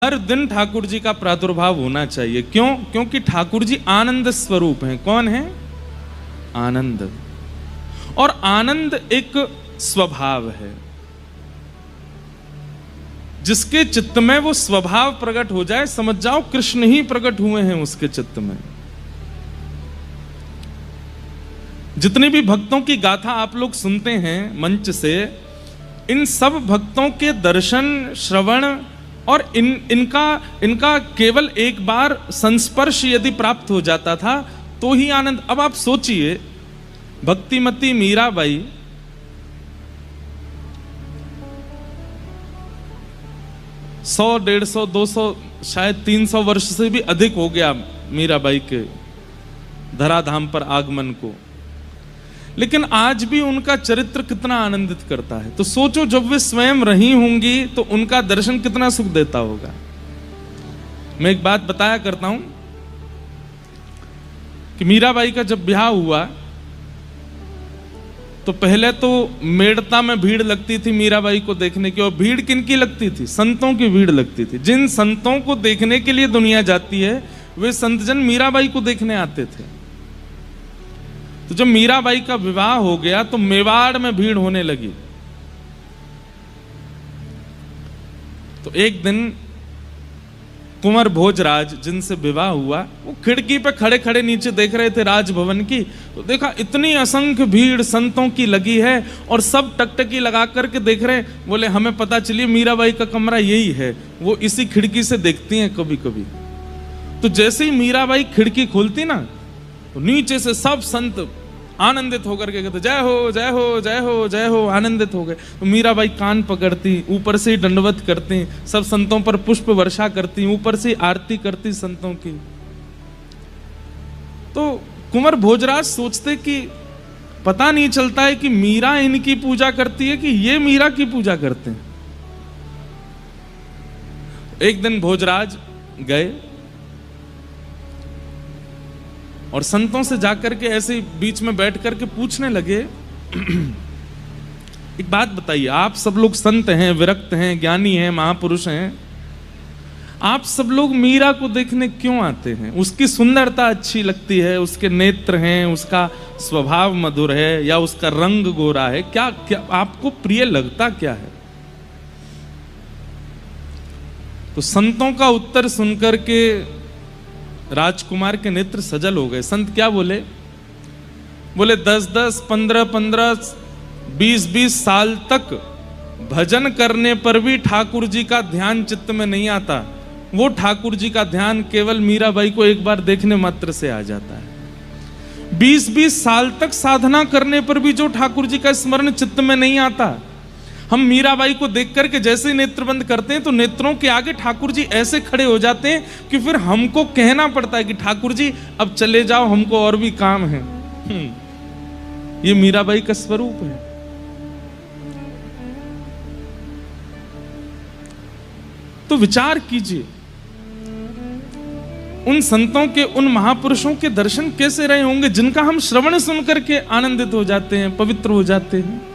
हर दिन ठाकुर जी का प्रादुर्भाव होना चाहिए। क्यों? क्योंकि ठाकुर जी आनंद स्वरूप हैं। कौन है? आनंद। और आनंद एक स्वभाव है। जिसके चित्त में वो स्वभाव प्रकट हो जाए, समझ जाओ कृष्ण ही प्रकट हुए हैं उसके चित्त में। जितनी भी भक्तों की गाथा आप लोग सुनते हैं मंच से, इन सब भक्तों के दर्शन, श्रवण और इनका केवल एक बार संस्पर्श यदि प्राप्त हो जाता था तो ही आनंद। अब आप सोचिए, भक्तिमती मीराबाई 100, 150, 200, शायद 300 वर्ष से भी अधिक हो गया मीराबाई के धराधाम पर आगमन को, लेकिन आज भी उनका चरित्र कितना आनंदित करता है। तो सोचो, जब वे स्वयं रही होंगी तो उनका दर्शन कितना सुख देता होगा। मैं एक बात बताया करता हूं कि मीराबाई का जब ब्याह हुआ तो पहले तो मेड़ता में भीड़ लगती थी मीराबाई को देखने की। और भीड़ किनकी लगती थी? संतों की भीड़ लगती थी। जिन संतों को देखने के लिए दुनिया जाती है, वे संतजन मीराबाई को देखने आते थे। तो जब मीराबाई का विवाह हो गया तो मेवाड़ में भीड़ होने लगी। तो एक दिन कुंवर भोजराज, जिनसे विवाह हुआ, वो खिड़की पे खड़े खड़े नीचे देख रहे थे राजभवन की। तो देखा इतनी असंख्य भीड़ संतों की लगी है और सब टकटकी लगा करके देख रहे। बोले हमें पता चलिए मीराबाई का कमरा यही है, वो इसी खिड़की से देखती हैं कभी कभी। तो जैसे ही मीराबाई खिड़की खोलती ना, तो नीचे से सब संत आनंदित होकर के कहते जय हो जय हो जय हो जय हो, आनंदित हो गए। तो मीराबाई कान पकड़ती, ऊपर से दंडवत करती, सब संतों पर पुष्प वर्षा करती, ऊपर से आरती करती संतों की। तो कुंवर भोजराज सोचते कि पता नहीं चलता है कि मीरा इनकी पूजा करती है कि ये मीरा की पूजा करते हैं। एक दिन भोजराज गए और संतों से जाकर के ऐसे बीच में बैठ करके पूछने लगे, एक बात बताइए, आप सब लोग संत हैं, विरक्त हैं, ज्ञानी हैं, महापुरुष हैं, आप सब लोग मीरा को देखने क्यों आते हैं? उसकी सुंदरता अच्छी लगती है, उसके नेत्र हैं, उसका स्वभाव मधुर है, या उसका रंग गोरा है? क्या क्या आपको प्रिय लगता क्या है? तो संतों का उत्तर सुनकर के राजकुमार के नेत्र सजल हो गए। संत क्या बोले? बोले 10-10, 15-15, 20-20 साल तक भजन करने पर भी ठाकुर जी का ध्यान चित्त में नहीं आता। वो ठाकुर जी का ध्यान केवल मीराबाई को एक बार देखने मात्र से आ जाता है। 20-20 साल तक साधना करने पर भी जो ठाकुर जी का स्मरण चित्त में नहीं आता। हम मीराबाई को देख करके जैसे ही नेत्र बंद करते हैं तो नेत्रों के आगे ठाकुर जी ऐसे खड़े हो जाते हैं कि फिर हमको कहना पड़ता है कि ठाकुर जी अब चले जाओ, हमको और भी काम है। ये मीराबाई का स्वरूप है। तो विचार कीजिए, उन संतों के, उन महापुरुषों के दर्शन कैसे रहे होंगे जिनका हम श्रवण सुन करके आनंदित हो जाते हैं, पवित्र हो जाते हैं।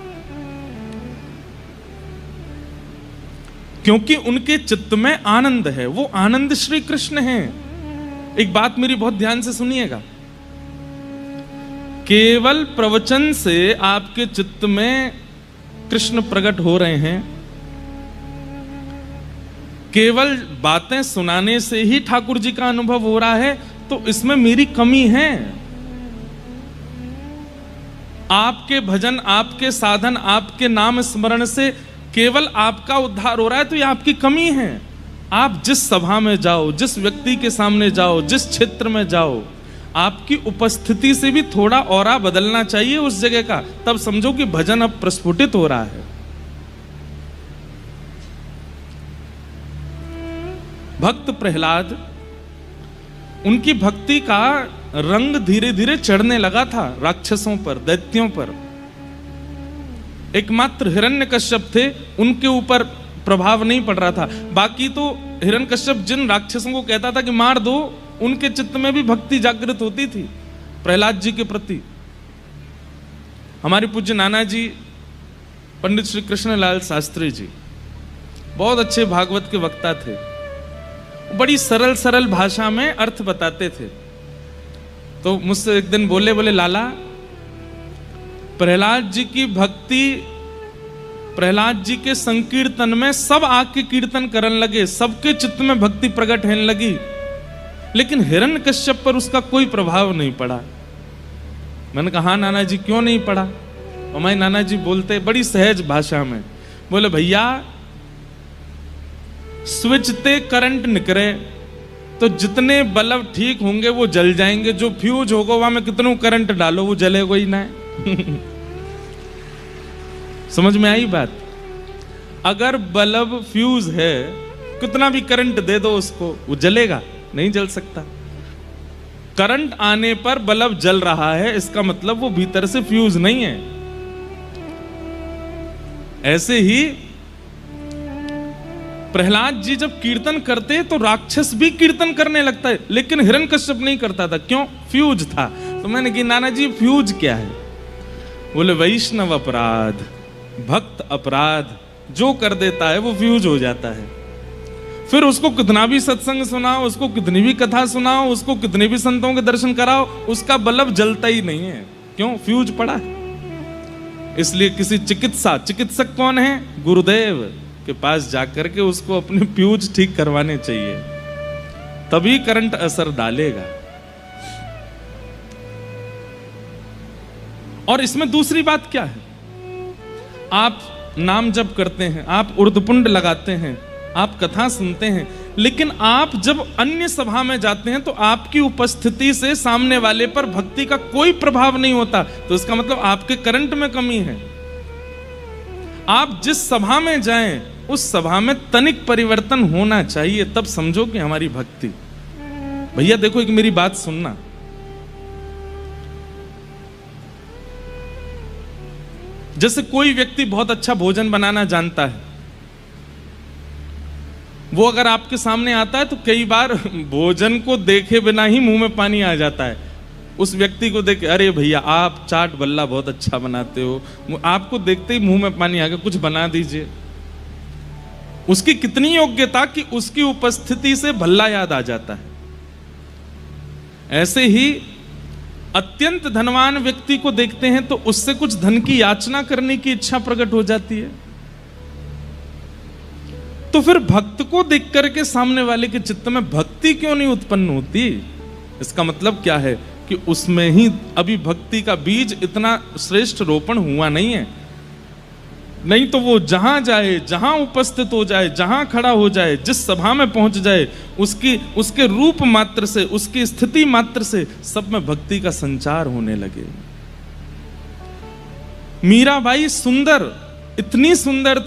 क्योंकि उनके चित्त में आनंद है, वो आनंद श्री कृष्ण हैं। एक बात मेरी बहुत ध्यान से सुनिएगा, केवल प्रवचन से आपके चित्त में कृष्ण प्रकट हो रहे हैं, केवल बातें सुनाने से ही ठाकुर जी का अनुभव हो रहा है, तो इसमें मेरी कमी है। आपके भजन, आपके साधन, आपके नाम स्मरण से केवल आपका उद्धार हो रहा है तो ये आपकी कमी है। आप जिस सभा में जाओ, जिस व्यक्ति के सामने जाओ, जिस क्षेत्र में जाओ, आपकी उपस्थिति से भी थोड़ा औरा बदलना चाहिए उस जगह का, तब समझो कि भजन अब प्रस्फुटित हो रहा है। भक्त प्रहलाद, उनकी भक्ति का रंग धीरे धीरे चढ़ने लगा था राक्षसों पर, दैत्यों पर। एकमात्र हिरण्यकश्यप थे, उनके ऊपर प्रभाव नहीं पड़ रहा था। बाकी तो हिरण्यकश्यप जिन राक्षसों को कहता था कि मार दो, उनके चित्त में भी भक्ति जागृत होती थी प्रहलाद जी के प्रति। हमारे पूज्य नाना जी पंडित श्री कृष्णलाल शास्त्री जी बहुत अच्छे भागवत के वक्ता थे। बड़ी सरल सरल भाषा में अर्थ बताते थे। तो मुझसे एक दिन बोले लाला, प्रहलाद जी की भक्ति, प्रहलाद जी के संकीर्तन में सब आके कीर्तन करने लगे, सबके चित्त में भक्ति प्रकट होने लगी, लेकिन हिरण्यकश्यप पर उसका कोई प्रभाव नहीं पड़ा। मैंने कहा हाँ नाना जी, क्यों नहीं पड़ा? और मैं नाना जी बोलते बड़ी सहज भाषा में, बोले भैया स्विच ते करंट निकले तो जितने बल्ब ठीक होंगे वो जल जाएंगे, जो फ्यूज होगा वहां में कितनों करंट डालो वो जलेगा ही ना। समझ में आई बात? अगर बल्ब फ्यूज है, कितना भी करंट दे दो उसको, वो जलेगा नहीं? जल सकता। करंट आने पर बल्ब जल रहा है, इसका मतलब वो भीतर से फ्यूज नहीं है। ऐसे ही प्रहलाद जी जब कीर्तन करते तो राक्षस भी कीर्तन करने लगता है, लेकिन हिरण्यकश्यप नहीं करता था। क्यों? फ्यूज था। तो मैंने कहा नाना जी फ्यूज क्या है? बोले वैष्णव अपराध, भक्त अपराध जो कर देता है वो फ्यूज हो जाता है। फिर उसको कितना भी सत्संग सुनाओ, उसको कितनी भी कथा सुनाओ, उसको कितने भी संतों के दर्शन कराओ, उसका बल्ब जलता ही नहीं है। क्यों? फ्यूज पड़ा है। इसलिए किसी चिकित्सक कौन है? गुरुदेव के पास जाकर के उसको अपने फ्यूज ठीक करवाने चाहिए, तभी करंट असर डालेगा। और इसमें दूसरी बात क्या है? आप नाम जप करते हैं, आप उर्दपुंड लगाते हैं, आप कथा सुनते हैं, लेकिन आप जब अन्य सभा में जाते हैं तो आपकी उपस्थिति से सामने वाले पर भक्ति का कोई प्रभाव नहीं होता, तो इसका मतलब आपके करंट में कमी है। आप जिस सभा में जाएं उस सभा में तनिक परिवर्तन होना चाहिए, तब समझो कि हमारी भक्ति। भैया देखो, एक मेरी बात सुनना। जैसे कोई व्यक्ति बहुत अच्छा भोजन बनाना जानता है, वो अगर आपके सामने आता है तो कई बार भोजन को देखे बिना ही मुंह में पानी आ जाता है। उस व्यक्ति को देख, अरे भैया आप चाट बल्ला बहुत अच्छा बनाते हो, आपको देखते ही मुंह में पानी आ गया, कुछ बना दीजिए। उसकी कितनी योग्यता कि उसकी उपस्थिति से भल्ला याद आ जाता है। ऐसे ही अत्यंत धनवान व्यक्ति को देखते हैं तो उससे कुछ धन की याचना करने की इच्छा प्रकट हो जाती है। तो फिर भक्त को देख करके सामने वाले के चित्त में भक्ति क्यों नहीं उत्पन्न होती? इसका मतलब क्या है कि उसमें ही अभी भक्ति का बीज इतना श्रेष्ठ रोपण हुआ नहीं है। नहीं तो वो जहां जाए, जहां उपस्थित हो जाए, जहां खड़ा हो जाए, जिस सभा में पहुंच जाए, उसके रूप मात्र से, उसकी स्थिति मात्र से सब में भक्ति का संचार होने लगे। मीराबाई सुंदर, इतनी सुंदर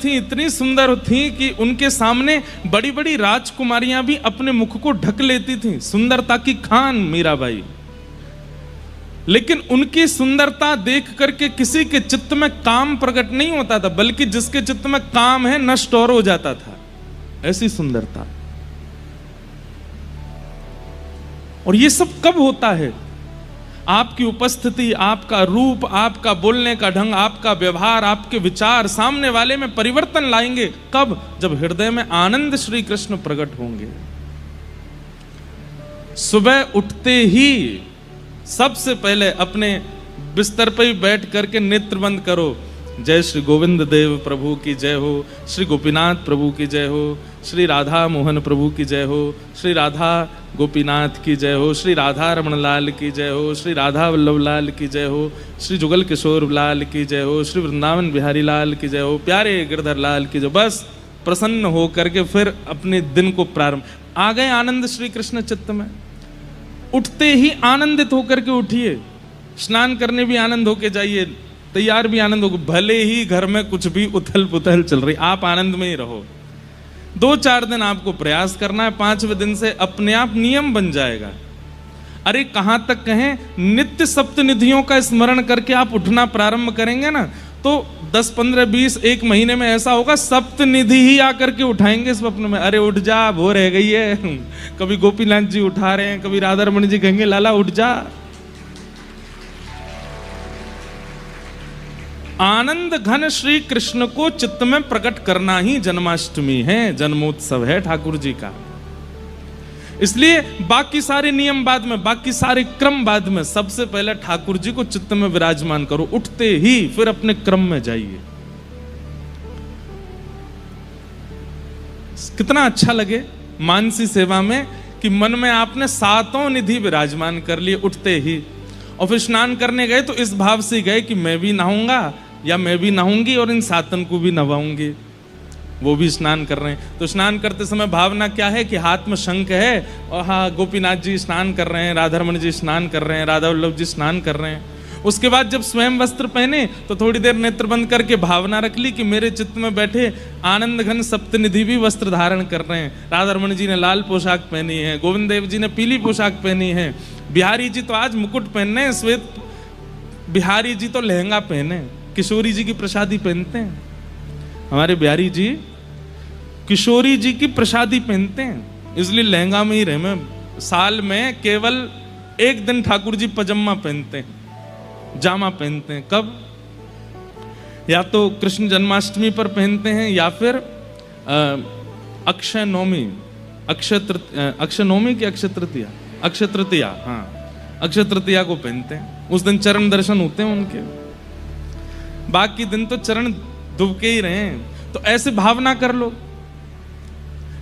थी कि उनके सामने बड़ी बड़ी राजकुमारियां भी अपने मुख को ढक लेती थीं। सुंदरता की खान मीराबाई। लेकिन उनकी सुंदरता देख करके किसी के चित्त में काम प्रकट नहीं होता था, बल्कि जिसके चित्त में काम है नष्ट और हो जाता था। ऐसी सुंदरता। और ये सब कब होता है? आपकी उपस्थिति, आपका रूप, आपका बोलने का ढंग, आपका व्यवहार, आपके विचार सामने वाले में परिवर्तन लाएंगे। कब? जब हृदय में आनंद श्री कृष्ण प्रकट होंगे। सुबह उठते ही सबसे पहले अपने बिस्तर पर ही बैठ करके नेत्र बंद करो। जय श्री गोविंद देव प्रभु की जय हो, श्री गोपीनाथ प्रभु की जय हो, श्री राधा मोहन प्रभु की जय हो, श्री राधा गोपीनाथ की जय हो, श्री राधा रमण लाल की जय हो, श्री राधा वल्लभ लाल की जय हो, श्री जुगल किशोर लाल की जय हो, श्री वृंदावन बिहारी लाल की जय हो, प्यारे गिरधर लाल की जय। बस प्रसन्न हो करके फिर अपने दिन को प्रारंभ। आ गए आनंद श्री कृष्ण चित्त में। उठते ही आनंदित होकर के उठिए। स्नान करने भी आनंद होके जाइए, तैयार भी आनंद हो। भले ही घर में कुछ भी उथल पुथल चल रही, आप आनंद में ही रहो। 2-4 दिन आपको प्रयास करना है, 5वें दिन से अपने आप नियम बन जाएगा। अरे कहां तक कहें, नित्य सप्तनिधियों का स्मरण करके आप उठना प्रारंभ करेंगे ना, तो 10, 15, 20, 1 महीने में ऐसा होगा सप्तनिधि ही आकर के उठाएंगे स्वप्न में। अरे उठ जा, भोर रह गई है। कभी गोपीनाथ जी उठा रहे हैं, कभी राधा रमण जी कहेंगे लाला उठ जा। आनंद घन श्री कृष्ण को चित्त में प्रकट करना ही जन्माष्टमी है, जन्मोत्सव है ठाकुर जी का। इसलिए बाकी सारे नियम बाद में, बाकी सारे क्रम बाद में, सबसे पहले ठाकुर जी को चित्त में विराजमान करो, उठते ही फिर अपने क्रम में जाइए। कितना अच्छा लगे मानसी सेवा में कि मन में आपने सातों निधि विराजमान कर लिए उठते ही, और फिर स्नान करने गए तो इस भाव से गए कि मैं भी नहाऊंगा या मैं भी नहाऊंगी और इन सातन को भी नहवाऊंगी। वो भी स्नान कर रहे हैं, तो स्नान करते समय भावना क्या है कि हाथ में शंख है, और हाँ गोपीनाथ जी स्नान कर रहे हैं, राधारमण जी स्नान कर रहे हैं, राधा वल्लभ जी स्नान कर रहे हैं। उसके बाद जब स्वयं वस्त्र पहने तो थोड़ी देर नेत्र बंद करके भावना रख ली कि मेरे चित्त में बैठे आनंद घन सप्तनिधि भी वस्त्र धारण कर रहे हैं। राधारमण जी ने लाल पोशाक पहनी है, गोविंद देव जी ने पीली पोशाक पहनी है, बिहारी जी तो आज मुकुट पहनने हैं, श्वेत बिहारी जी तो लहंगा पहने, किशोरी जी की प्रसादी पहनते हैं, हमारे बिहारी जी किशोरी जी की प्रसादी पहनते हैं, इसलिए लहंगा में ही रहे। मैं साल में केवल एक दिन ठाकुर जी पजामा पहनते हैं, जामा पहनते हैं। कब? या तो कृष्ण जन्माष्टमी पर पहनते हैं या फिर अक्षय नवमी, अक्षय नवमी की अक्षय तृतीया, अक्षय तृतीया, हाँ अक्षय तृतीया को पहनते हैं। उस दिन चरण दर्शन होते हैं उनके, बाकी दिन तो चरण दुबके ही रहे हैं। तो ऐसे भावना कर लो,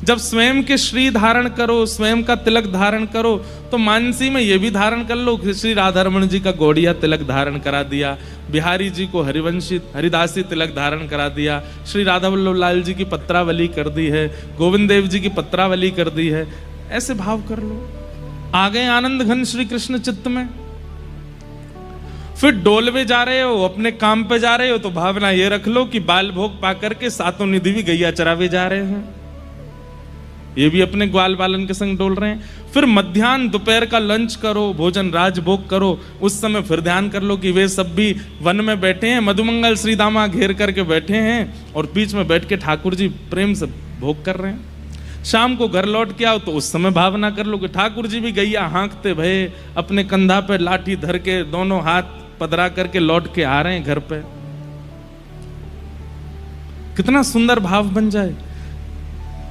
जब स्वयं के श्री धारण करो, स्वयं का तिलक धारण करो, तो मानसी में ये भी धारण कर लो। श्री राधारमण जी का गौड़िया तिलक धारण करा दिया, बिहारी जी को हरिवंशी हरिदासी तिलक धारण करा दिया, श्री राधा वल्लभ लाल जी की पत्रावली कर दी है, गोविंद देव जी की पत्रावली कर दी है। ऐसे भाव कर लो, आ गए आनंद घन श्री कृष्ण चित्त में। फिर डोलवे जा रहे हो, अपने काम पे जा रहे हो, तो भावना ये रख लो कि बाल भोग पा करके सातों निधि भी गैया चरावे जा रहे हैं, ये भी अपने ग्वाल बालन के संग डोल रहे हैं। फिर मध्याह्न दोपहर का लंच करो, भोजन राजभोग करो, उस समय फिर ध्यान कर लो कि वे सब भी वन में बैठे हैं, मधुमंगल श्री दामा घेर करके बैठे हैं और बीच में बैठ के ठाकुर जी प्रेम से भोग कर रहे हैं। शाम को घर लौट के आओ तो उस समय भावना कर लो कि ठाकुर जी भी गैया हाँकते भये अपने कंधा पे लाठी धर के दोनों हाथ पधरा करके लौट के आ रहे हैं घर पे। कितना सुंदर भाव बन जाए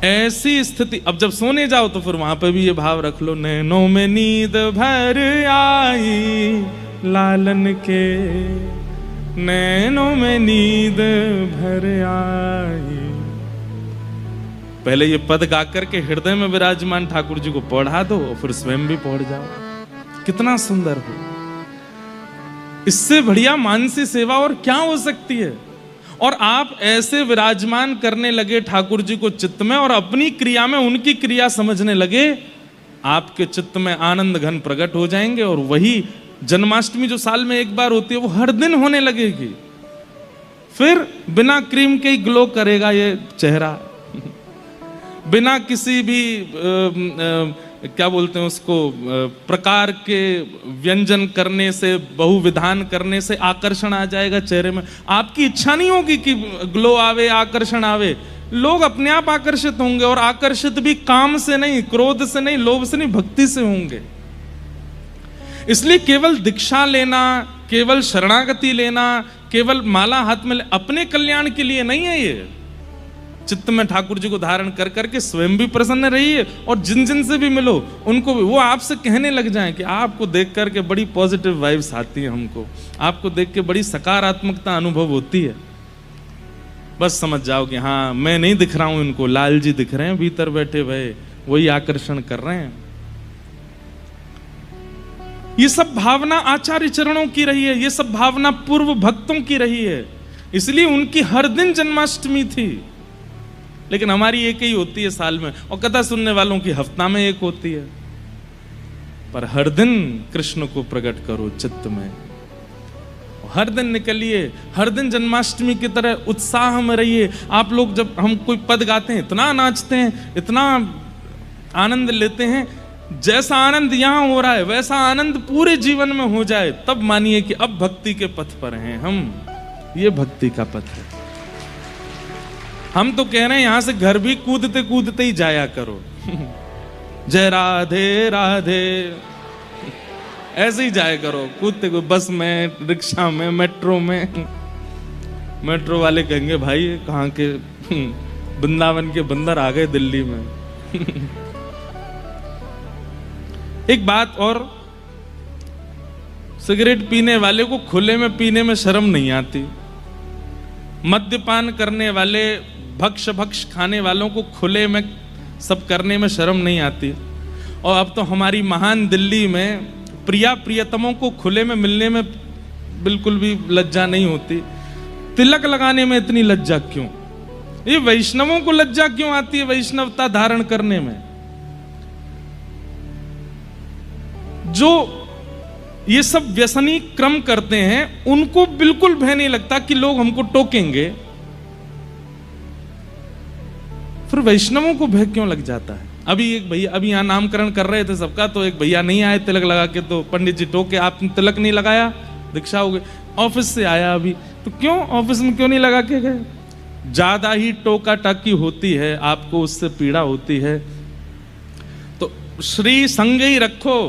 ऐसी स्थिति। अब जब सोने जाओ तो फिर वहां पे भी ये भाव रख लो, नैनों में नींद भर आई लालन के, नैनों में नींद भर आई। पहले ये पद गा करके हृदय में विराजमान ठाकुर जी को पढ़ा दो और फिर स्वयं भी पढ़ जाओ। कितना सुंदर हो, इससे बढ़िया मानसी सेवा और क्या हो सकती है। और आप ऐसे विराजमान करने लगे ठाकुर जी को चित्त में और अपनी क्रिया में उनकी क्रिया समझने लगे, आपके चित्त में आनंद घन प्रकट हो जाएंगे। और वही जन्माष्टमी जो साल में एक बार होती है वो हर दिन होने लगेगी। फिर बिना क्रीम के ही ग्लो करेगा ये चेहरा, बिना किसी भी क्या बोलते हैं उसको प्रकार के व्यंजन करने से, बहुविधान करने से आकर्षण आ जाएगा चेहरे में। आपकी इच्छा नहीं होगी कि ग्लो आवे, आकर्षण आवे, लोग अपने आप आकर्षित होंगे। और आकर्षित भी काम से नहीं, क्रोध से नहीं, लोभ से नहीं, भक्ति से होंगे। इसलिए केवल दीक्षा लेना, केवल शरणागति लेना, केवल माला हाथ में अपने कल्याण के लिए नहीं है। ये चित्त में ठाकुर जी को धारण कर करके स्वयं भी प्रसन्न रहिए और जिन जिन से भी मिलो उनको भी वो आपसे कहने लग जाएं कि आपको देख करके बड़ी पॉजिटिव वाइब्स आती है, हमको आपको देख के बड़ी सकारात्मकता अनुभव होती है। बस समझ जाओ कि हाँ, मैं नहीं दिख रहा हूं इनको, लाल जी दिख रहे हैं भीतर बैठे हुए, वही आकर्षण कर रहे हैं। ये सब भावना आचार्य चरणों की रही है, ये सब भावना पूर्व भक्तों की रही है, इसलिए उनकी हर दिन जन्माष्टमी थी। लेकिन हमारी एक ही होती है साल में, और कथा सुनने वालों की हफ्ता में एक होती है। पर हर दिन कृष्ण को प्रकट करो चित्त में, हर दिन निकलिए, हर दिन जन्माष्टमी की तरह उत्साह में रहिए। आप लोग जब हम कोई पद गाते हैं इतना नाचते हैं, इतना आनंद लेते हैं, जैसा आनंद यहां हो रहा है वैसा आनंद पूरे जीवन में हो जाए, तब मानिए कि अब भक्ति के पथ पर हैं हम। ये भक्ति का पथ है। हम तो कह रहे हैं यहां से घर भी कूदते कूदते ही जाया करो जय राधे राधे, ऐसे ही जाया करो कूदते कूदते, बस में, रिक्शा में, मेट्रो में। मेट्रो वाले कहेंगे भाई कहाँ के वृंदावन के बंदर आ गए दिल्ली में एक बात और, सिगरेट पीने वाले को खुले में पीने में शर्म नहीं आती, मद्यपान करने वाले भक्ष खाने वालों को खुले में सब करने में शर्म नहीं आती। और अब तो हमारी महान दिल्ली में प्रियतमों को खुले में मिलने में बिल्कुल भी लज्जा नहीं होती। तिलक लगाने में इतनी लज्जा क्यों? ये वैष्णवों को लज्जा क्यों आती है वैष्णवता धारण करने में? जो ये सब व्यसनी क्रम करते हैं उनको बिल्कुल भय नहीं लगता कि लोग हमको टोकेंगे, फिर वैष्णवों को भय क्यों लग जाता है? अभी एक भैया, अभी यहां नामकरण कर रहे थे सबका, तो एक भैया नहीं आए तिलक लगा के, तो पंडित जी टोके, आपने तिलक नहीं लगाया, दीक्षा हो गई। ऑफिस से आया अभी, तो क्यों ऑफिस में क्यों नहीं लगा के गए? ज्यादा ही टोका टाकी होती है, आपको उससे पीड़ा होती है। तो श्री संग ही रखो,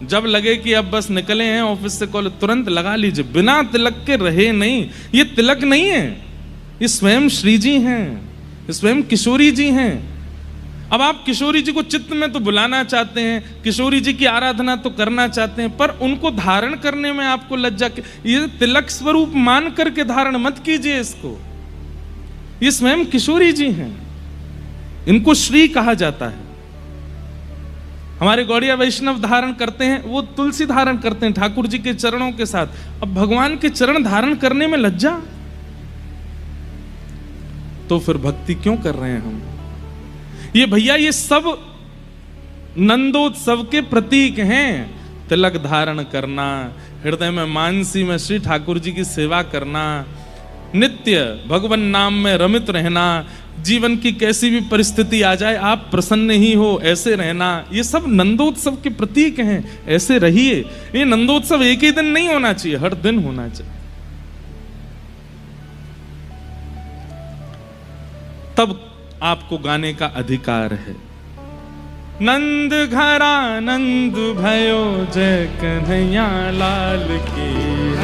जब लगे कि अब बस निकले हैं ऑफिस से कॉलेज, तुरंत लगा लीजिए, बिना तिलक के रहे नहीं। ये तिलक नहीं है, ये स्वयं श्री जी हैं, स्वयं किशोरी जी हैं। अब आप किशोरी जी को चित्त में तो बुलाना चाहते हैं, किशोरी जी की आराधना तो करना चाहते हैं, पर उनको धारण करने में आपको लज्जा के, ये तिलक स्वरूप मान करके धारण मत कीजिए इसको। ये स्वयं किशोरी जी हैं, इनको श्री कहा जाता है। हमारे गौड़िया वैष्णव धारण करते हैं, वो तुलसी धारण करते हैं ठाकुर जी के चरणों के साथ। अब भगवान के चरण धारण करने में लज्जा, तो फिर भक्ति क्यों कर रहे हैं हम? ये भैया ये सब नंदोत्सव के प्रतीक हैं। तिलक धारण करना, हृदय में मानसी में श्री ठाकुर जी की सेवा करना, नित्य भगवान नाम में रमित रहना, जीवन की कैसी भी परिस्थिति आ जाए आप प्रसन्न ही हो ऐसे रहना, ये सब नंदोत्सव के प्रतीक हैं। ऐसे रहिए। ये नंदोत्सव एक ही दिन नहीं होना चाहिए, हर दिन होना चाहिए। तब आपको गाने का अधिकार है। नंद घरा नंद भयो जय कन्हैया लाल की,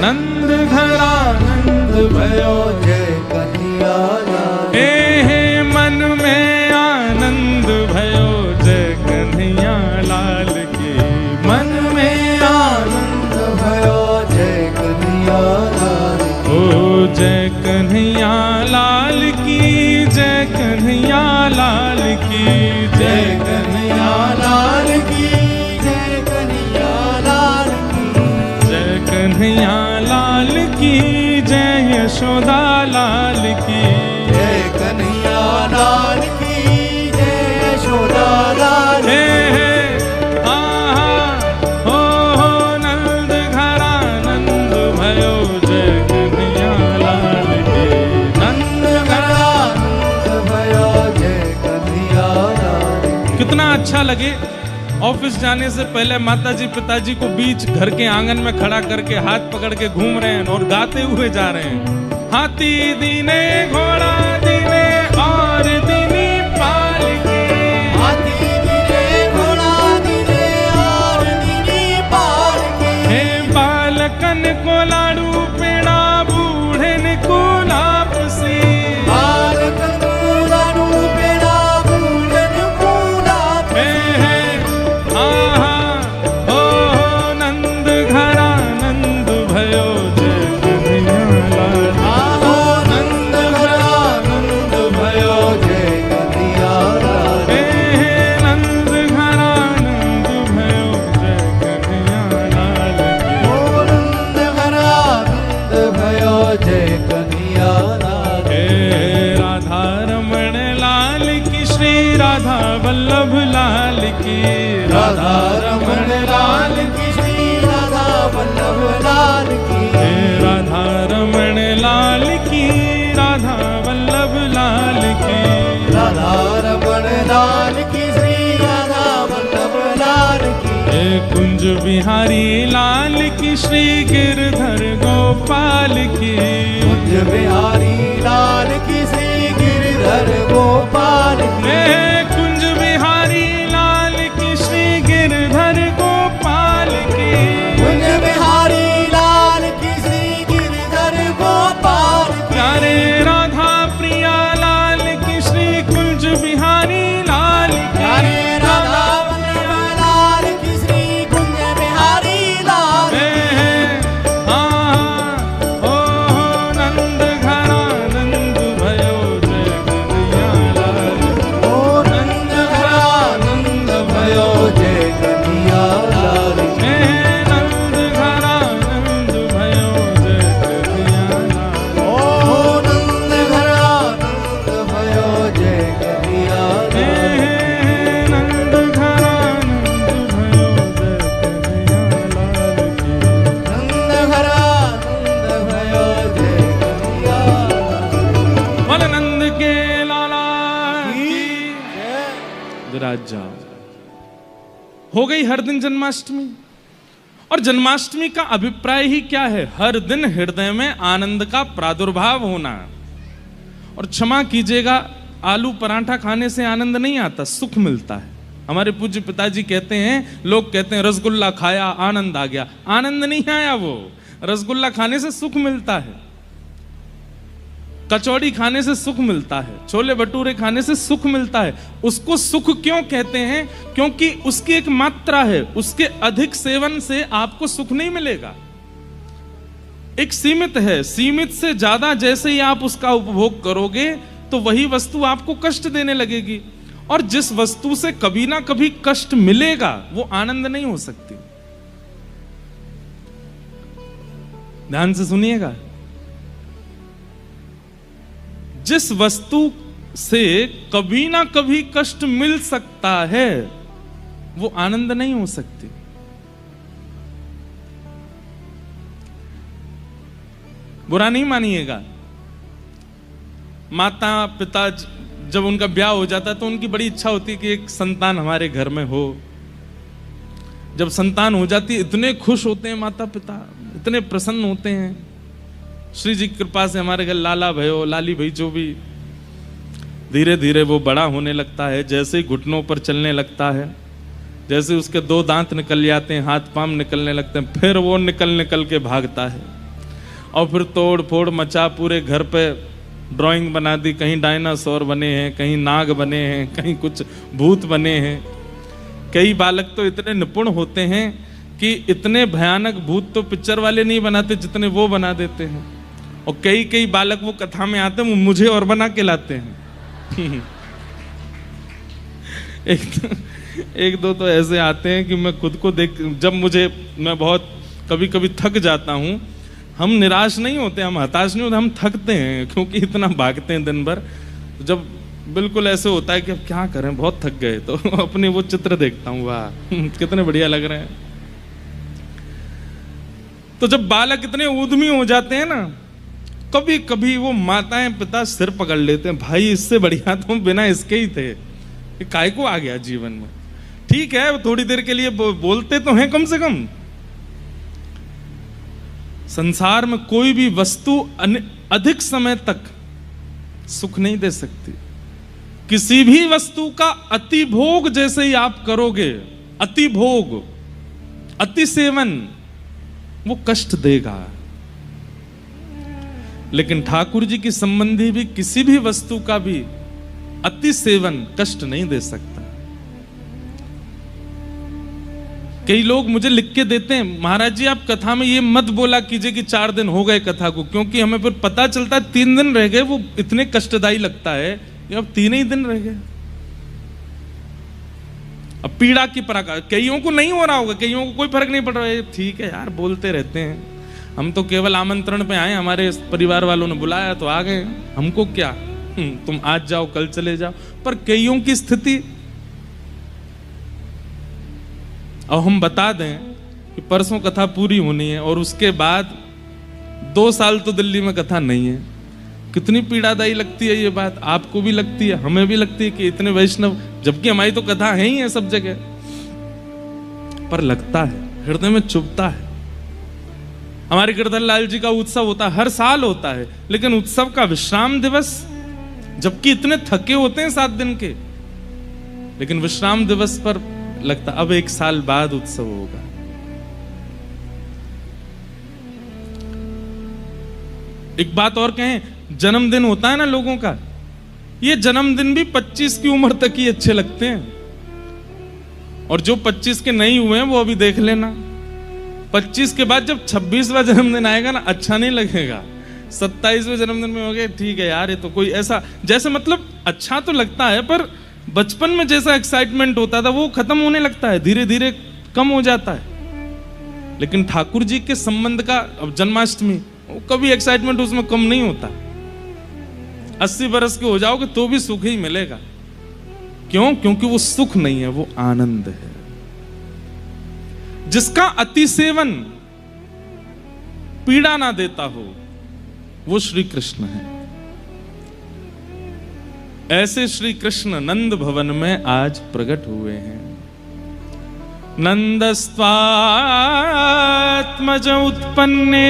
नंद घरा नंद भयो जय कन्हैया लाल। हे मन में आनंद भयो जय कन्हैया लाल की, मन में आनंद भयो जय कन्हैया लाल। ओ जय कन्हैया लाल की, जय कन्हैया लाल की, जय कन्हैया लाल की, जय कन्हैया लाल की, जय कन्हैया लाल की, जय यशोदा लाल की, जय कन्हैया लाल की, जय यशोदा लाल की। नंद घरा नंद भयो जय कन्हैया लाल की, नंद घरा नंद भयो जय कन्हैया लाल की। कितना अच्छा लगे ऑफिस जाने से पहले माताजी पिताजी को बीच घर के आंगन में खड़ा करके हाथ पकड़ के घूम रहे हैं और गाते हुए जा रहे हैं। हाथी दीने घोड़ा दीने और दीनी पाल के, हाथी दीने घोड़ा दीने और दीनी पाल के, हे बालकन को लाडू पेड़ा बूढ़े को लापसी, बालकन को लाडू पेड़ा बूढ़न को लापसी। नंद घरा नंद भयो जय कन्हैया लाल, नंद घरा नंद भयो जय कन्हैया लाल। नंद घरा नंद भयो जय कन्हैया लाल की, नंद घरा नंद भयो जय कन्हैया लाल। राधा रमण लाल की, श्री राधा वल्लभ लाल की, राधा रमण लाल की, श्री राधा वल्लभ लाल की, राधा रमण लाल की, राधा वल्लभ लाल की, राधा रमण लाल की, श्री राधा वल्लभ लाल की, कुंज बिहारी लाल की, श्री गिरधर गोपाल की, कुंज बिहारी लाल की, श्री गिरधर गोपाल की, कुंज बिहारी लाल की, श्री गिरधर गोपाल की, कुंज बिहारी लाल की, श्री गिरधर गोपाल की, प्यारे राधा प्रिया लाल की, श्री कुंज बिहारी लाल की, प्यारे राधा वल्लभ लाल की, श्री हो गई हर दिन जन्माष्टमी। और जन्माष्टमी का अभिप्राय ही क्या है? हर दिन हृदय में आनंद का प्रादुर्भाव होना। और क्षमा कीजिएगा, आलू पराठा खाने से आनंद नहीं आता, सुख मिलता है। हमारे पूज्य पिताजी कहते हैं, लोग कहते हैं रसगुल्ला खाया आनंद आ गया। आनंद नहीं आया, वो रसगुल्ला खाने से सुख मिलता है, कचौड़ी खाने से सुख मिलता है, छोले भटूरे खाने से सुख मिलता है। उसको सुख क्यों कहते हैं? क्योंकि उसकी एक मात्रा है, उसके अधिक सेवन से आपको सुख नहीं मिलेगा। एक सीमित है, सीमित से ज्यादा जैसे ही आप उसका उपभोग करोगे तो वही वस्तु आपको कष्ट देने लगेगी। और जिस वस्तु से कभी ना कभी कष्ट मिलेगा वो आनंद नहीं हो सकती। ध्यान से सुनिएगा, जिस वस्तु से कभी ना कभी कष्ट मिल सकता है वो आनंद नहीं हो सकती। बुरा नहीं मानिएगा, माता पिता जब उनका ब्याह हो जाता है तो उनकी बड़ी इच्छा होती है कि एक संतान हमारे घर में हो। जब संतान हो जाती है इतने खुश होते हैं माता पिता, इतने प्रसन्न होते हैं। श्री जी की कृपा से हमारे घर लाला भयो, लाली भाई जो भी, धीरे धीरे वो बड़ा होने लगता है। जैसे ही घुटनों पर चलने लगता है, जैसे उसके 2 दांत निकल जाते हैं, हाथ पांव निकलने लगते हैं, फिर वो निकल के भागता है। और फिर तोड़ फोड़ मचा, पूरे घर पे ड्राइंग बना दी, कहीं डायनासोर बने हैं, कहीं नाग बने हैं, कहीं कुछ भूत बने हैं। कई बालक तो इतने निपुण होते हैं कि इतने भयानक भूत तो पिक्चर वाले नहीं बनाते जितने वो बना देते हैं। और कई बालक वो कथा में आते हैं, मुझे और बना के लाते हैं। एक दो तो ऐसे आते हैं कि मैं खुद को देख, जब मैं बहुत कभी कभी थक जाता हूं, हम निराश नहीं होते, हम हताश नहीं होते, हम थकते हैं क्योंकि इतना भागते हैं दिन भर। जब बिल्कुल ऐसे होता है कि अब क्या करें, बहुत थक गए, तो अपने वो चित्र देखता हूँ, वाह कितने बढ़िया लग रहे हैं। तो जब बालक इतने उद्यमी हो जाते हैं ना, कभी कभी वो माताएं पिता सिर पकड़ लेते हैं, भाई इससे बढ़िया तुम बिना इसके ही थे, ये काय को आ गया जीवन में। ठीक है थोड़ी देर के लिए बोलते तो हैं, कम से कम संसार में कोई भी वस्तु अधिक समय तक सुख नहीं दे सकती। किसी भी वस्तु का अति भोग जैसे ही आप करोगे, अति भोग, अति सेवन, वो कष्ट देगा। लेकिन ठाकुर जी की संबंधी भी किसी भी वस्तु का भी अति सेवन कष्ट नहीं दे सकता। कई लोग मुझे लिख के देते हैं, महाराज जी आप कथा में ये मत बोला कीजिए कि 4 दिन हो गए कथा को, क्योंकि हमें फिर पता चलता है 3 दिन रह गए, वो इतने कष्टदायी लगता है कि अब 3 ही दिन रह गए। अब पीड़ा की प्रकार, कईयों को नहीं हो रहा होगा, कईयों को कोई फर्क नहीं पड़ रहा है, ठीक है यार बोलते रहते हैं, हम तो केवल आमंत्रण पे आए, हमारे परिवार वालों ने बुलाया तो आ गए, हमको क्या, तुम आज जाओ कल चले जाओ। पर कईयों की स्थिति, और हम बता दें कि परसों कथा पूरी होनी है और उसके बाद 2 साल तो दिल्ली में कथा नहीं है। कितनी पीड़ादायी लगती है ये बात, आपको भी लगती है, हमें भी लगती है कि इतने वैष्णव, जबकि हमारी तो कथा है ही है सब जगह, पर लगता है, हृदय में चुभता है। हमारे गिरधर लाल जी का उत्सव होता है, हर साल होता है, लेकिन उत्सव का विश्राम दिवस, जबकि इतने थके होते हैं 7 दिन के, लेकिन विश्राम दिवस पर लगता अब 1 साल बाद उत्सव होगा। एक बात और कहें, जन्मदिन होता है ना लोगों का, ये जन्मदिन भी 25 की उम्र तक ही अच्छे लगते हैं, और जो 25 के नहीं हुए हैं वो अभी देख लेना, 25 के बाद जब 26वां जन्मदिन आएगा ना, अच्छा नहीं लगेगा। 27वें जन्मदिन में हो गए, ठीक है यार ये तो कोई ऐसा, जैसे मतलब अच्छा तो लगता है, पर बचपन में जैसा एक्साइटमेंट होता था वो खत्म होने लगता है, धीरे धीरे कम हो जाता है। लेकिन ठाकुर जी के संबंध का, अब जन्माष्टमी, वो कभी एक्साइटमेंट उसमें कम नहीं होता। 80 बरस के हो जाओगे तो भी सुख ही मिलेगा। क्यों? क्योंकि वो सुख नहीं है, वो आनंद है। जिसका अति सेवन पीड़ा ना देता हो वो श्री कृष्ण है। ऐसे श्री कृष्ण नंद भवन में आज प्रकट हुए हैं। नंदस्त्वात्मज उत्पन्ने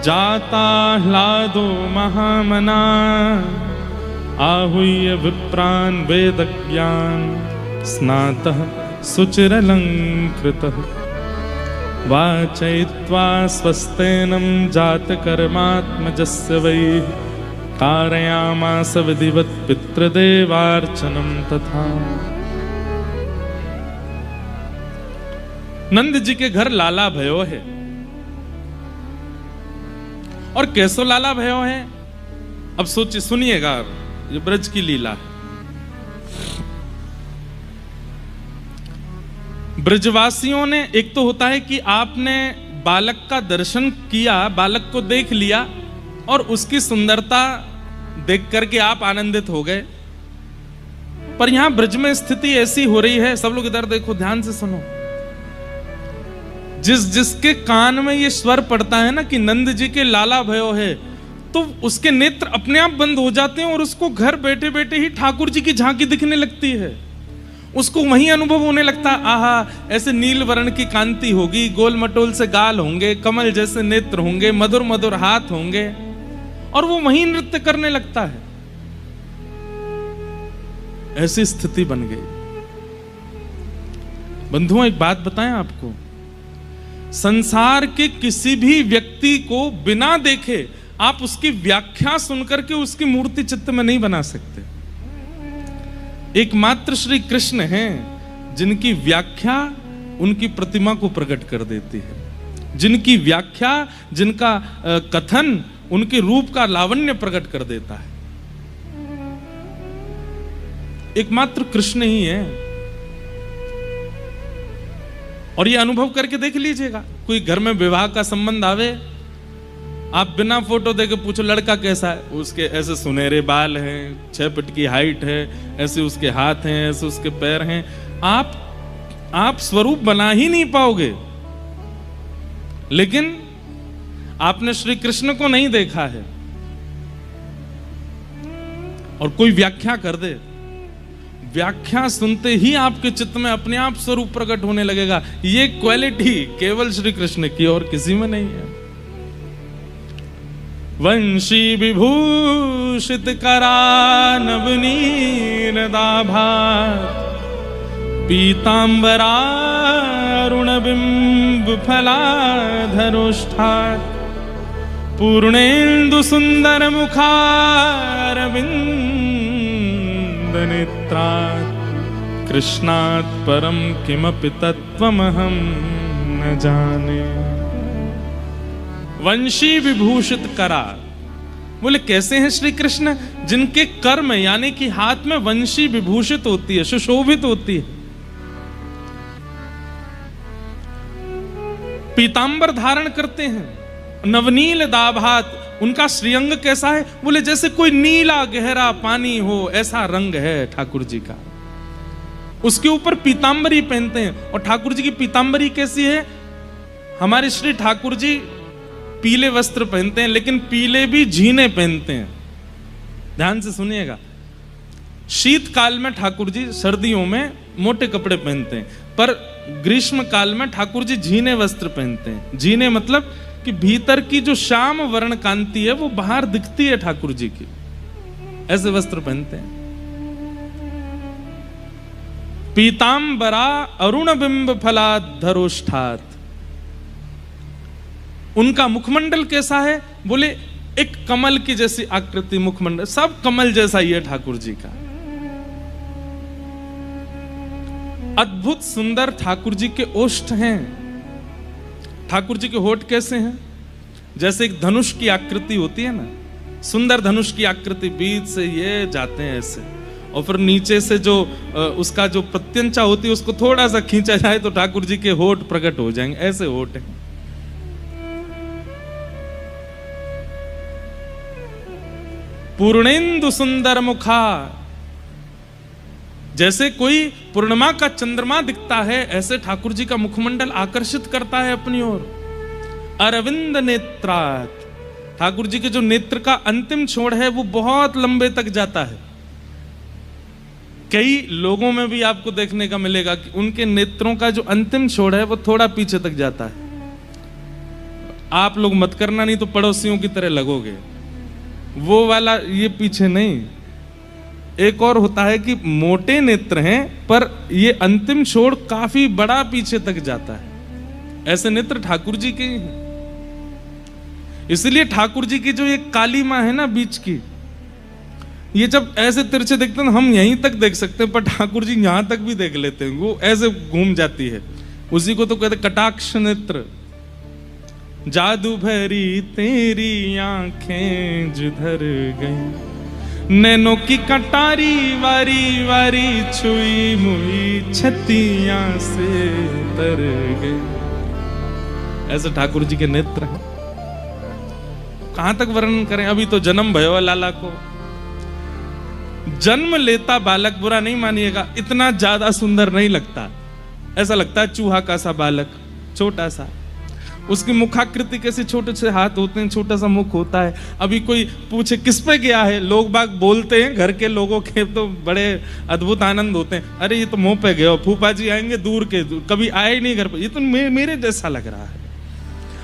जाता ह्लादो महामना आहूय विप्रान वेदज्ञान स्नातः शुचिरलंकृतः वाचयित्वा स्वस्तेनं जातकर्मात्मजस्य वै कारयामास विधिवत् पितृदेवार्चनं तथा। नंद जी के घर लाला भयो है। और कैसो लाला भयो है? अब सोचिए, सुनिएगा, ये ब्रज की लीला है। ब्रजवासियों ने, एक तो होता है कि आपने बालक का दर्शन किया, बालक को देख लिया और उसकी सुंदरता देख करके आप आनंदित हो गए। पर यहां ब्रज में स्थिति ऐसी हो रही है, सब लोग इधर देखो, ध्यान से सुनो। जिसके कान में ये स्वर पड़ता है ना कि नंद जी के लाला भयो है, तो उसके नेत्र अपने आप बंद हो जाते हैं और उसको घर बैठे बैठे ही ठाकुर जी की झांकी दिखने लगती है। उसको वही अनुभव होने लगता है, आहा, ऐसे नील वर्ण की कांति होगी, गोल मटोल से गाल होंगे, कमल जैसे नेत्र होंगे, मधुर मधुर हाथ होंगे, और वो वही नृत्य करने लगता है। ऐसी स्थिति बन गई। बंधुओं, एक बात बताएं आपको, संसार के किसी भी व्यक्ति को बिना देखे आप उसकी व्याख्या सुनकर के उसकी मूर्ति चित्त में नहीं बना सकते। एकमात्र श्री कृष्ण हैं जिनकी व्याख्या उनकी प्रतिमा को प्रकट कर देती है, जिनकी व्याख्या, जिनका कथन उनके रूप का लावण्य प्रकट कर देता है। एकमात्र कृष्ण ही है। और ये अनुभव करके देख लीजिएगा, कोई घर में विवाह का संबंध आवे, आप बिना फोटो देके पूछो लड़का कैसा है, उसके ऐसे सुनहरे बाल हैं, 6 फीट की हाइट है, ऐसे उसके हाथ हैं, ऐसे उसके पैर हैं, आप स्वरूप बना ही नहीं पाओगे। लेकिन आपने श्री कृष्ण को नहीं देखा है और कोई व्याख्या कर दे, व्याख्या सुनते ही आपके चित्त में अपने आप स्वरूप प्रकट होने लगेगा। ये क्वालिटी केवल श्री कृष्ण की और किसी में नहीं है। वंशी विभूषित करा नवनीरदाभात पीतांबरारुणबिंब फलाधरोष्ठात् पूर्णेन्दु सुंदर मुखारविंद नेत्रात् कृष्णात् परम किमपि तत्त्वमहं न जाने। वंशी विभूषित करा, बोले कैसे हैं श्री कृष्ण? जिनके कर में यानी कि हाथ में वंशी विभूषित होती है, सुशोभित होती है। पीतांबर धारण करते हैं, नवनील दाभात, उनका श्रीअंग कैसा है? बोले जैसे कोई नीला गहरा पानी हो, ऐसा रंग है ठाकुर जी का। उसके ऊपर पीतांबरी पहनते हैं। और ठाकुर जी की पीतांबरी कैसी है? हमारे श्री ठाकुर जी पीले वस्त्र पहनते हैं, लेकिन पीले भी झीने पहनते हैं। ध्यान से सुनिएगा, शीतकाल में ठाकुर जी सर्दियों में मोटे कपड़े पहनते हैं, पर ग्रीष्म काल में ठाकुर जी झीने वस्त्र पहनते हैं। झीने मतलब कि भीतर की जो श्याम वर्ण कांति है वो बाहर दिखती है ठाकुर जी की, ऐसे वस्त्र पहनते हैं। पीतांबरा अरुण बिंब फलाधरोष्ठात्, उनका मुखमंडल कैसा है? बोले एक कमल की जैसी आकृति मुखमंडल, सब कमल जैसा ही है ठाकुर जी का। अद्भुत सुंदर ठाकुर जी के ओष्ठ हैं। ठाकुर जी के होठ कैसे हैं? जैसे एक धनुष की आकृति होती है ना, सुंदर धनुष की आकृति, बीच से ये जाते हैं ऐसे, और फिर नीचे से जो उसका जो प्रत्यंचा होती है उसको थोड़ा सा खींचा जाए तो ठाकुर जी के होठ प्रकट हो जाएंगे, ऐसे होठ हैं। पूर्णेन्दु सुंदर मुखा, जैसे कोई पूर्णिमा का चंद्रमा दिखता है, ऐसे ठाकुर जी का मुखमंडल आकर्षित करता है अपनी ओर। अरविंद नेत्रात्, ठाकुर जी के जो नेत्र का अंतिम छोर है वो बहुत लंबे तक जाता है। कई लोगों में भी आपको देखने का मिलेगा कि उनके नेत्रों का जो अंतिम छोड़ है वो थोड़ा पीछे तक जाता है। आप लोग मत करना, नहीं तो पड़ोसियों की तरह लगोगे। वो वाला ये पीछे नहीं। एक और होता है कि मोटे नेत्र हैं पर ये अंतिम छोड़ काफी बड़ा पीछे तक जाता है। ऐसे नेत्र ठाकुर जी के हैं। इसलिए ठाकुर जी की जो ये काली मां है ना बीच की, ये जब ऐसे तिरछे देखते हैं हम यहीं तक देख सकते हैं, पर ठाकुर जी यहां तक भी देख लेते हैं। वो ऐसे घूम जाती है। उसी को तो कहते कटाक्ष नेत्र। जादू भरी तेरी आंखें जिधर गई, नैनों की कटारी वारी वारी छुई मुई छतियां से तर गई। ऐसे ठाकुर जी के नेत्र हैं। कहां तक वर्णन करें, अभी तो जन्म भयो लाला को। जन्म लेता बालक, बुरा नहीं मानिएगा, इतना ज्यादा सुंदर नहीं लगता। ऐसा लगता है चूहा का सा बालक, छोटा सा। उसकी मुखाकृति कैसे, छोटे से हाथ होते हैं, छोटा सा मुख होता है। अभी कोई पूछे किस पे गया है, लोग बाग बोलते हैं, घर के लोगों के तो बड़े अद्भुत आनंद होते हैं। अरे ये तो मुंह पे गया, फूफा जी आएंगे दूर के, कभी आए ही नहीं घर पे, ये तो मेरे जैसा लग रहा है।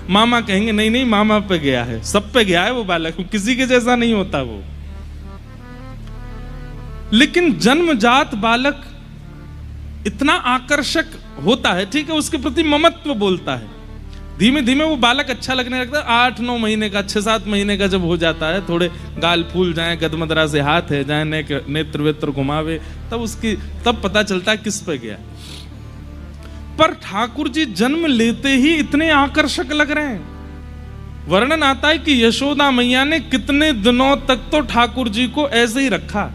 मामा कहेंगे नहीं नहीं मामा पे गया है, सब पे गया है वो बालक, किसी के जैसा नहीं होता वो। लेकिन जन्मजात बालक इतना आकर्षक होता है, ठीक है, उसके प्रति ममत्व बोलता है। धीमे धीमे वो बालक अच्छा लगने लगता है। 8-9 महीने का, 6-7 महीने का जब हो जाता है, थोड़े गाल फूल जाए, गदमदरा से हाथ है जाए, नेत्र वेत्र घुमावे, तब पता चलता है किस पे गया। पर ठाकुर जी जन्म लेते ही इतने आकर्षक लग रहे हैं। वर्णन आता है कि यशोदा मैया ने कितने दिनों तक तो ठाकुर जी को ऐसे ही रखा,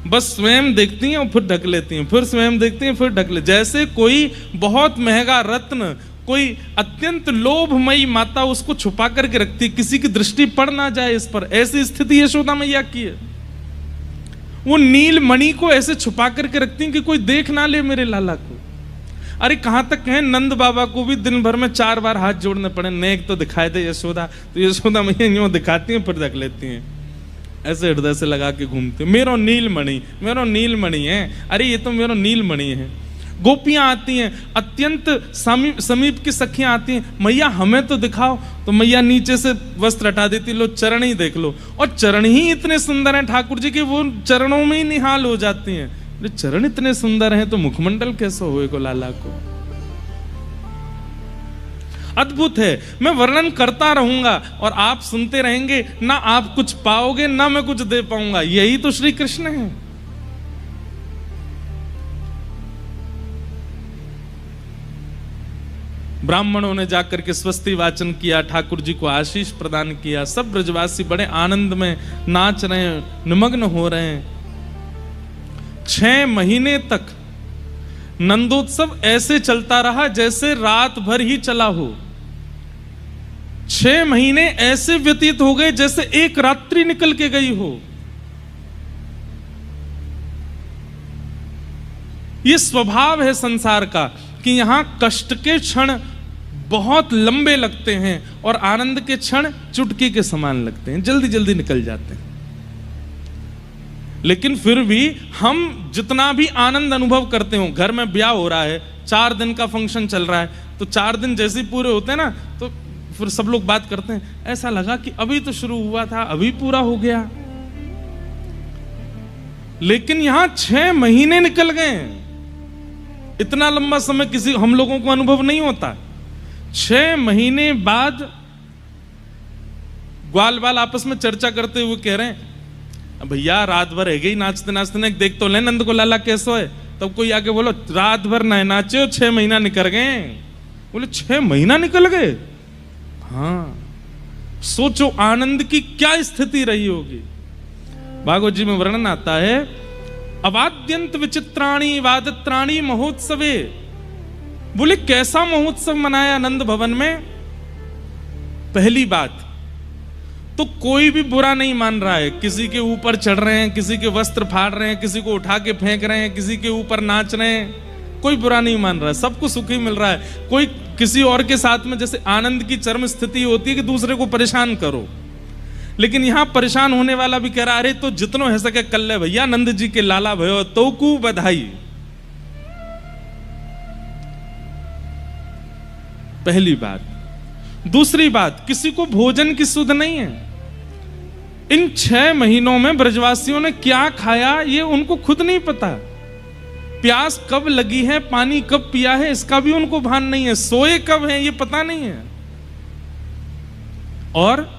बस स्वयं देखती हैं और फिर ढक लेती हैं, फिर स्वयं देखती हैं फिर ढक ले, जैसे कोई बहुत महंगा रत्न, कोई अत्यंत लोभमयी माता उसको छुपा करके रखती है, किसी की दृष्टि पड़ ना जाए इस पर। ऐसी स्थिति यशोदा मैया की है। वो नील मणि को ऐसे छुपा करके रखती हैं कि कोई देख ना ले मेरे लाला को। अरे कहां तक है, नंद बाबा को भी दिन भर में 4 बार हाथ जोड़ने पड़े, नेक तो दिखाई दे यशोदा, तो यशोदा मैया यूं दिखाती हैं फिर रख लेती हैं, ऐसे हृदय से लगा के घूमते हैं, मेरो नीलमणि, मेरो नीलमणि है। अरे ये तो मेरो नीलमणि है। गोपियां आती हैं, अत्यंत समीप की सखियां आती हैं, मैया हमें तो दिखाओ, तो मैया नीचे से वस्त्र हटा देती, लो चरण ही देख लो। और चरण ही इतने सुंदर हैं ठाकुर जी के, वो चरणों में ही निहाल हो जाती हैं। चरण इतने सुंदर हैं तो मुखमंडल कैसे हुए को लाला को। अद्भुत है। मैं वर्णन करता रहूंगा और आप सुनते रहेंगे, ना आप कुछ पाओगे ना मैं कुछ दे पाऊंगा। यही तो श्री कृष्ण है। ब्राह्मणों ने जाकर के स्वस्ति वाचन किया, ठाकुर जी को आशीष प्रदान किया। सब ब्रजवासी बड़े आनंद में नाच रहे हैं, निमग्न हो रहे हैं। 6 महीने तक नंदोत्सव ऐसे चलता रहा जैसे रात भर ही चला हो। 6 महीने ऐसे व्यतीत हो गए जैसे एक रात्रि निकल के गई हो। यह स्वभाव है संसार का कि यहां कष्ट के क्षण बहुत लंबे लगते हैं और आनंद के क्षण चुटकी के समान लगते हैं, जल्दी जल्दी निकल जाते हैं। लेकिन फिर भी हम जितना भी आनंद अनुभव करते हो, घर में ब्याह हो रहा है, 4 दिन का फंक्शन चल रहा है, तो 4 दिन जैसे ही पूरे होते हैं ना, तो फिर सब लोग बात करते हैं, ऐसा लगा कि अभी तो शुरू हुआ था, अभी पूरा हो गया। लेकिन यहां 6 महीने निकल गए। इतना लंबा समय किसी हम लोगों को अनुभव नहीं होता। 6 महीने बाद ग्वाल बाल आपस में चर्चा करते हुए कह रहे हैं, भैया रात भर है गई नाचते नाचते ना, देख तो ले नंद को लाला कैसो है। तब कोई आके बोलो रात भर ना नाचे, 6 महीना निकल गए। बोले 6 महीना निकल गए। हाँ, सोचो आनंद की क्या स्थिति रही होगी। भागवत जी में वर्णन आता है, अवाद्यंत विचित्राणी वादत्राणी महोत्सवे। बोले कैसा महोत्सव मनाया नंद भवन में। पहली बात तो कोई भी बुरा नहीं मान रहा है, किसी के ऊपर चढ़ रहे हैं, किसी के वस्त्र फाड़ रहे हैं, किसी को उठा के फेंक रहे हैं, किसी के ऊपर नाच रहे हैं, कोई बुरा नहीं मान रहा है, सबको सुख ही मिल रहा है। कोई किसी और के साथ में जैसे आनंद की चरम स्थिति होती है कि दूसरे को परेशान करो, लेकिन यहां परेशान होने वाला भी कह रहा, अरे तो जितनो है सके कल ले भैया, नंद जी के लाला भयो तो कू बधाई। पहली बात। दूसरी बात, किसी को भोजन की सुध नहीं है। इन 6 महीनों में ब्रजवासियों ने क्या खाया ये उनको खुद नहीं पता। प्यास कब लगी है, पानी कब पिया है, इसका भी उनको भान नहीं है। सोए कब है ये पता नहीं है। और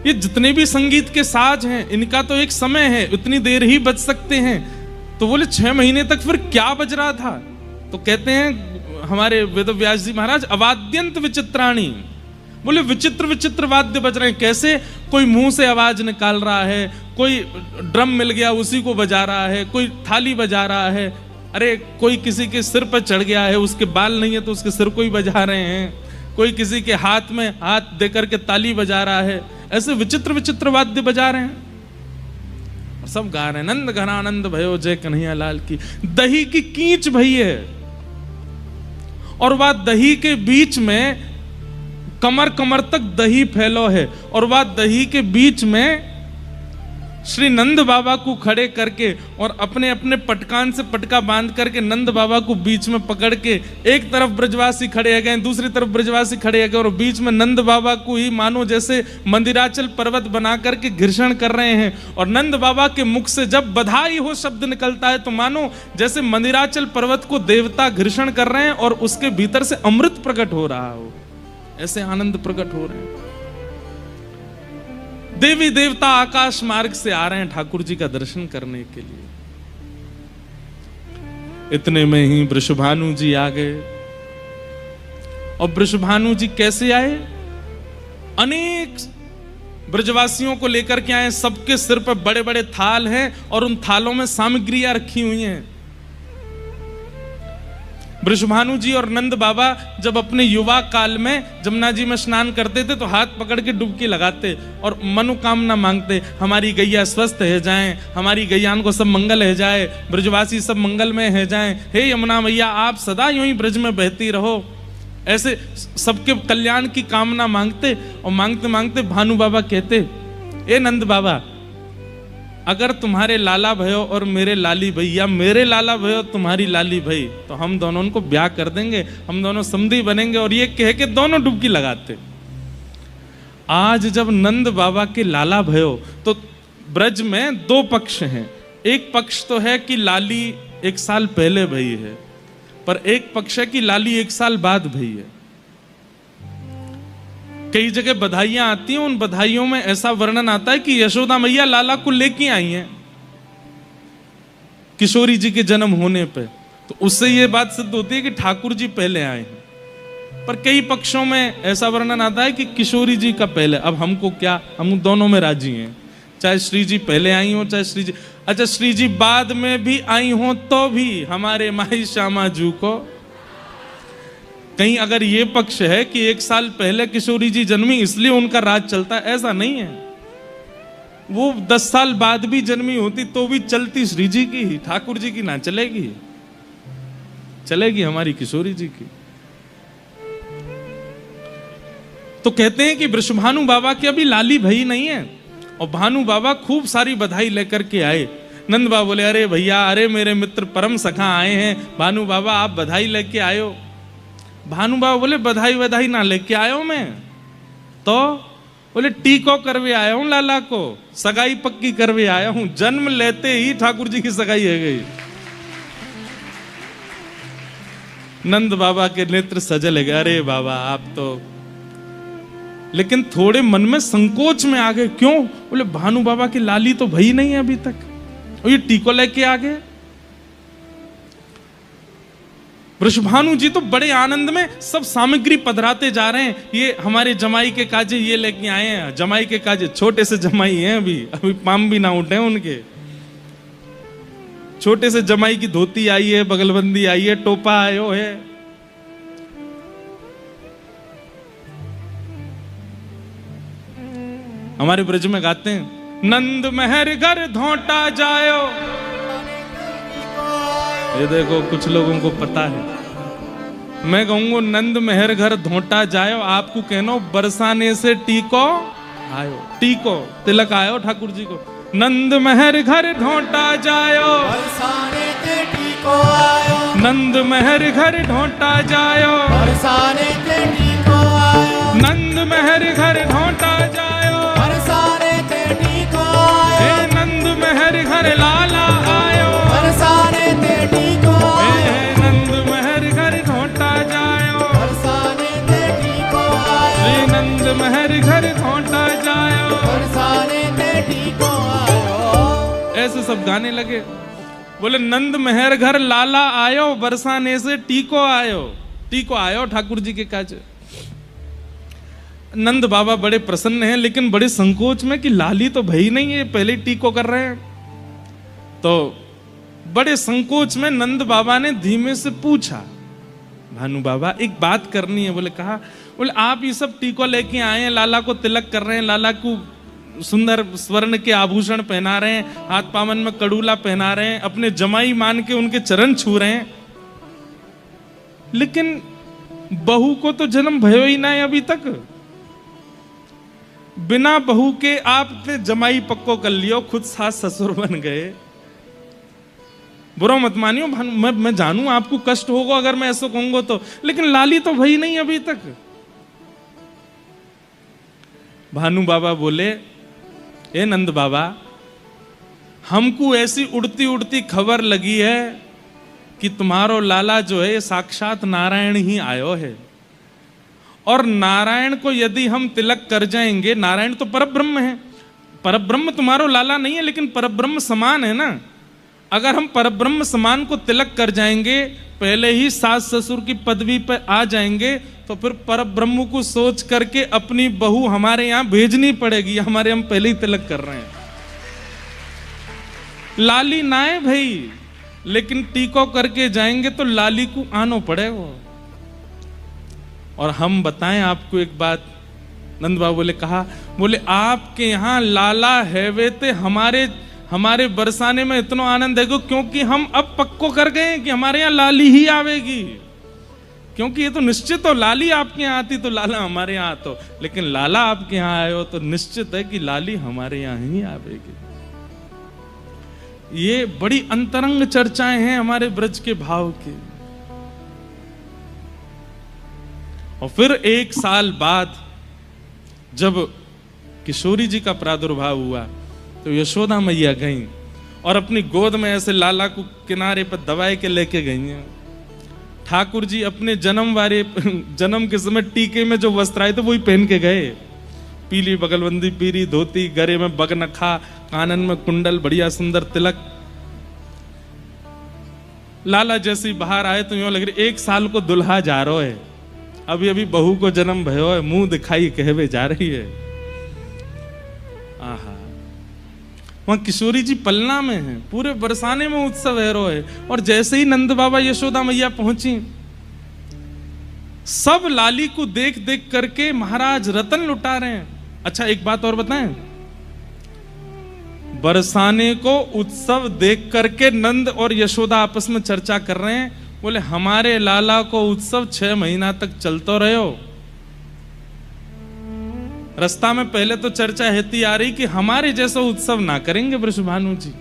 ये जितने भी संगीत के साज हैं, इनका तो एक समय है, उतनी देर ही बज सकते हैं। तो बोले 6 महीने तक फिर क्या बज रहा था? तो कहते हैं हमारे वेदव्यास जी महाराज, अवाद्यंत विचित्राणी। बोले विचित्र विचित्र वाद्य बज रहे हैं। कैसे? कोई मुंह से आवाज निकाल रहा है, कोई ड्रम मिल गया उसी को बजा रहा है, कोई थाली बजा रहा है, अरे कोई किसी के सिर पर चढ़ गया है, उसके बाल नहीं है तो उसके सिर को ही बजा रहे हैं, कोई किसी के हाथ में हाथ देकर के ताली बजा रहा है। ऐसे विचित्र विचित्र वाद्य बजा रहे हैं और सब गा रहे हैं, नंद घनानंद भयो जय कन्हैया लाल की। दही की कीच भई है और वह दही के बीच में कमर कमर तक दही फैलो है, और वह दही के बीच में श्री नंद बाबा को खड़े करके और अपने अपने पटकान से पटका बांध करके नंद बाबा को बीच में पकड़ के, एक तरफ ब्रजवासी खड़े गए, दूसरी तरफ ब्रजवासी खड़े गए, और बीच में नंद बाबा को ही मानो जैसे मंदिराचल पर्वत बना करके घर्षण कर रहे हैं। और नंद बाबा के मुख से जब बधाई हो शब्द निकलता है तो मानो जैसे मंदिराचल पर्वत को देवता घर्षण कर रहे हैं और उसके भीतर से अमृत प्रकट हो रहा हो, ऐसे आनंद प्रकट हो रहे हैं। देवी देवता आकाश मार्ग से आ रहे हैं ठाकुर जी का दर्शन करने के लिए। इतने में ही वृषभानु जी आ गए। और वृषभानु जी कैसे आए? अनेक ब्रजवासियों को लेकर के आए। सबके सिर पर बड़े बड़े थाल हैं और उन थालों में सामग्रियां रखी हुई हैं। वृषभानु जी और नंद बाबा जब अपने युवा काल में जमुना जी में स्नान करते थे तो हाथ पकड़ के डुबकी लगाते और मनोकामना मांगते, हमारी गैया स्वस्थ है जाएं, हमारी गैयान को सब मंगल है जाए, ब्रजवासी सब मंगल में है जाएं, हे यमुना मैया आप सदा यूं ही ब्रज में बहती रहो। ऐसे सबके कल्याण की कामना मांगते और मांगते मांगते भानु बाबा कहते, ए नंद बाबा, अगर तुम्हारे लाला भयो और मेरे लाली भई, या मेरे लाला भयो तुम्हारी लाली भई, तो हम दोनों को ब्याह कर देंगे, हम दोनों समधी बनेंगे। और ये कह के दोनों डुबकी लगाते। आज जब नंद बाबा के लाला भयो, तो ब्रज में 2 पक्ष हैं। एक पक्ष तो है कि लाली 1 साल पहले भई है, पर एक पक्ष है कि लाली 1 साल बाद भई है। कई जगह बधाइयां आती हैं, उन बधाइयों में ऐसा वर्णन आता है कि यशोदा मैया लाला को लेके आई हैं किशोरी जी के जन्म होने पे, तो उससे ये बात सिद्ध होती है कि ठाकुर जी पहले आए हैं। पर कई पक्षों में ऐसा वर्णन आता है कि किशोरी जी का पहले। अब हमको क्या, हम दोनों में राजी हैं, चाहे श्री जी पहले आई हो चाहे श्री जी, अच्छा श्री जी बाद में भी आई हो तो भी हमारे माई श्यामा जू को। कहीं अगर ये पक्ष है कि 1 साल पहले किशोरी जी जन्मी इसलिए उनका राज चलता है, ऐसा नहीं है। वो 10 साल बाद भी जन्मी होती तो भी चलती श्री जी की ही, ठाकुर जी की ना चलेगी, चलेगी हमारी किशोरी जी की। तो कहते हैं कि वृषभानु बाबा के अभी लाली भई नहीं है और भानु बाबा खूब सारी बधाई लेकर के आए। नंद बाबा बोले, अरे भैया, अरे मेरे मित्र परम सखा आए हैं, भानु बाबा आप बधाई लेके आए हो। भानु बाबा बोले, बधाई बधाई ना लेके आयो मैं तो। बोले, टीको करवे आया हूं लाला को, सगाई पक्की करवे आया हूं। जन्म लेते ही ठाकुर जी की सगाई है गई। नंद बाबा के नेत्र सजल है, अरे बाबा आप तो, लेकिन थोड़े मन में संकोच में आ गए। क्यों? बोले, भानु बाबा की लाली तो भई नहीं है अभी तक, और ये टीको लेके आ गए। वृषभानु जी तो बड़े आनंद में सब सामग्री पधराते जा रहे हैं। ये हमारे जमाई के काजे ये लेके आए हैं, जमाई के काजे, छोटे से जमाई हैं, अभी पाम भी ना उठे उनके। छोटे से जमाई की धोती आई है, बगलबंदी आई है, टोपा आयो है। हमारे ब्रज में गाते हैं, नंद महर घर धोटा जायो। ये देखो कुछ लोगों को पता है, मैं कहूंगा नंद महर घर धोटा जायो, आपको कहना बरसाने से टीको आयो, टीको तिलक आयो ठाकुर जी को। नंद महर घर ढोंटा जायो, बरसाने ते टीको आयो, नंद महर घर ढोंटा जायो, बरसाने ते टीको आयो, नंद महर घर ढोंटा जायो, बरसाने ते टीको हे आयो, नंद महर घर लाला आयो, बरसाने ते टीको हे आयो, नंद महर घर ढोंटा जायो, बरसाने ते टीको आयो, हे नंद महर घर ढोंटा जायो। बरसाने ते टीको आयो। ऐसे सब गाने लगे। बोले नंद महर घर लाला आयो, बरसाने से टीको आयो। टीको आयो ठाकुर जी के काज। नंद बाबा बड़े प्रसन्न हैं, लेकिन बड़े संकोच में कि लाली तो भई नहीं है, पहले टीको कर रहे हैं। तो बड़े संकोच में नंद बाबा ने धीमे से पूछा, भानु बाबा एक बात करनी है। बोले कहा? बोले आप ये सब टीको लेके आए हैं, लाला को तिलक कर रहे हैं, लाला को सुंदर स्वर्ण के आभूषण पहना रहे हैं, हाथ पावन में कड़ूला पहना रहे हैं, अपने जमाई मान के उनके चरण छू रहे हैं, लेकिन बहू को तो जन्म भयो ही ना है अभी तक। बिना बहू के आपने जमाई पक्को कर लियो, खुद सास ससुर बन गए। बुरा मत मानियो, मैं जानू आपको कष्ट होगा अगर मैं ऐसा कहूंगा तो, लेकिन लाली तो भई नहीं अभी तक। भानु बाबा बोले, ए नंद बाबा, हमको ऐसी उड़ती उड़ती खबर लगी है कि तुम्हारो लाला जो है साक्षात नारायण ही आयो है, और नारायण को यदि हम तिलक कर जाएंगे, नारायण तो परब्रह्म है, परब्रह्म तुम्हारो लाला नहीं है लेकिन परब्रह्म समान है ना। अगर हम परब्रह्म समान को तिलक कर जाएंगे, पहले ही सास ससुर की पदवी पर आ जाएंगे, तो फिर परब्रह्म को सोच करके अपनी बहू हमारे यहां भेजनी पड़ेगी। हमारे हम पहले ही तिलक कर रहे हैं। लाली ना है भाई, लेकिन टीको करके जाएंगे तो लाली को आनो पड़ेगा। और हम बताएं आपको एक बात, नंद बाबू बोले कहा, बोले आपके यहां लाला है वे ते हमारे बरसाने में इतना आनंद है क्योंकि हम अब पक्को कर गए हैं कि हमारे यहाँ लाली ही आवेगी। क्योंकि ये तो निश्चित हो, लाली आपके यहाँ आती तो लाला हमारे यहाँ आतो, लेकिन लाला आपके यहाँ आए हो तो निश्चित है कि लाली हमारे यहाँ ही आवेगी। ये बड़ी अंतरंग चर्चाएं हैं हमारे ब्रज के भाव की। और फिर एक साल बाद जब किशोरी जी का प्रादुर्भाव हुआ तो यशोदा मैया गईं और अपनी गोद में ऐसे लाला को किनारे पर दबाए के लेके गई हैं। ठाकुर जी अपने जन्म के समय टीके में जो वस्त्र आए थे वही पहन के गए, पीली बगलबंदी, पीली धोती, गले में बगनखा, कानन में कुंडल, बढ़िया सुंदर तिलक। लाला जैसे ही बाहर आए तो यूं लग रही 1 साल को दुल्हा जा रहा है, अभी अभी बहू को जन्म भयो है, मुंह दिखाई कहवे जा रही है। आहा, वहां किशोरी जी पलना में है, पूरे बरसाने में उत्सव है रो है। और जैसे ही नंद बाबा यशोदा मैया पहुंची, सब लाली को देख देख करके महाराज रतन लुटा रहे हैं। अच्छा एक बात और बताएं, बरसाने को उत्सव देख करके नंद और यशोदा आपस में चर्चा कर रहे हैं। बोले हमारे लाला को उत्सव 6 महीना तक चलते रहो। रास्ता में पहले तो चर्चा हेती आ रही कि हमारे जैसा उत्सव ना करेंगे वृषभानु जी,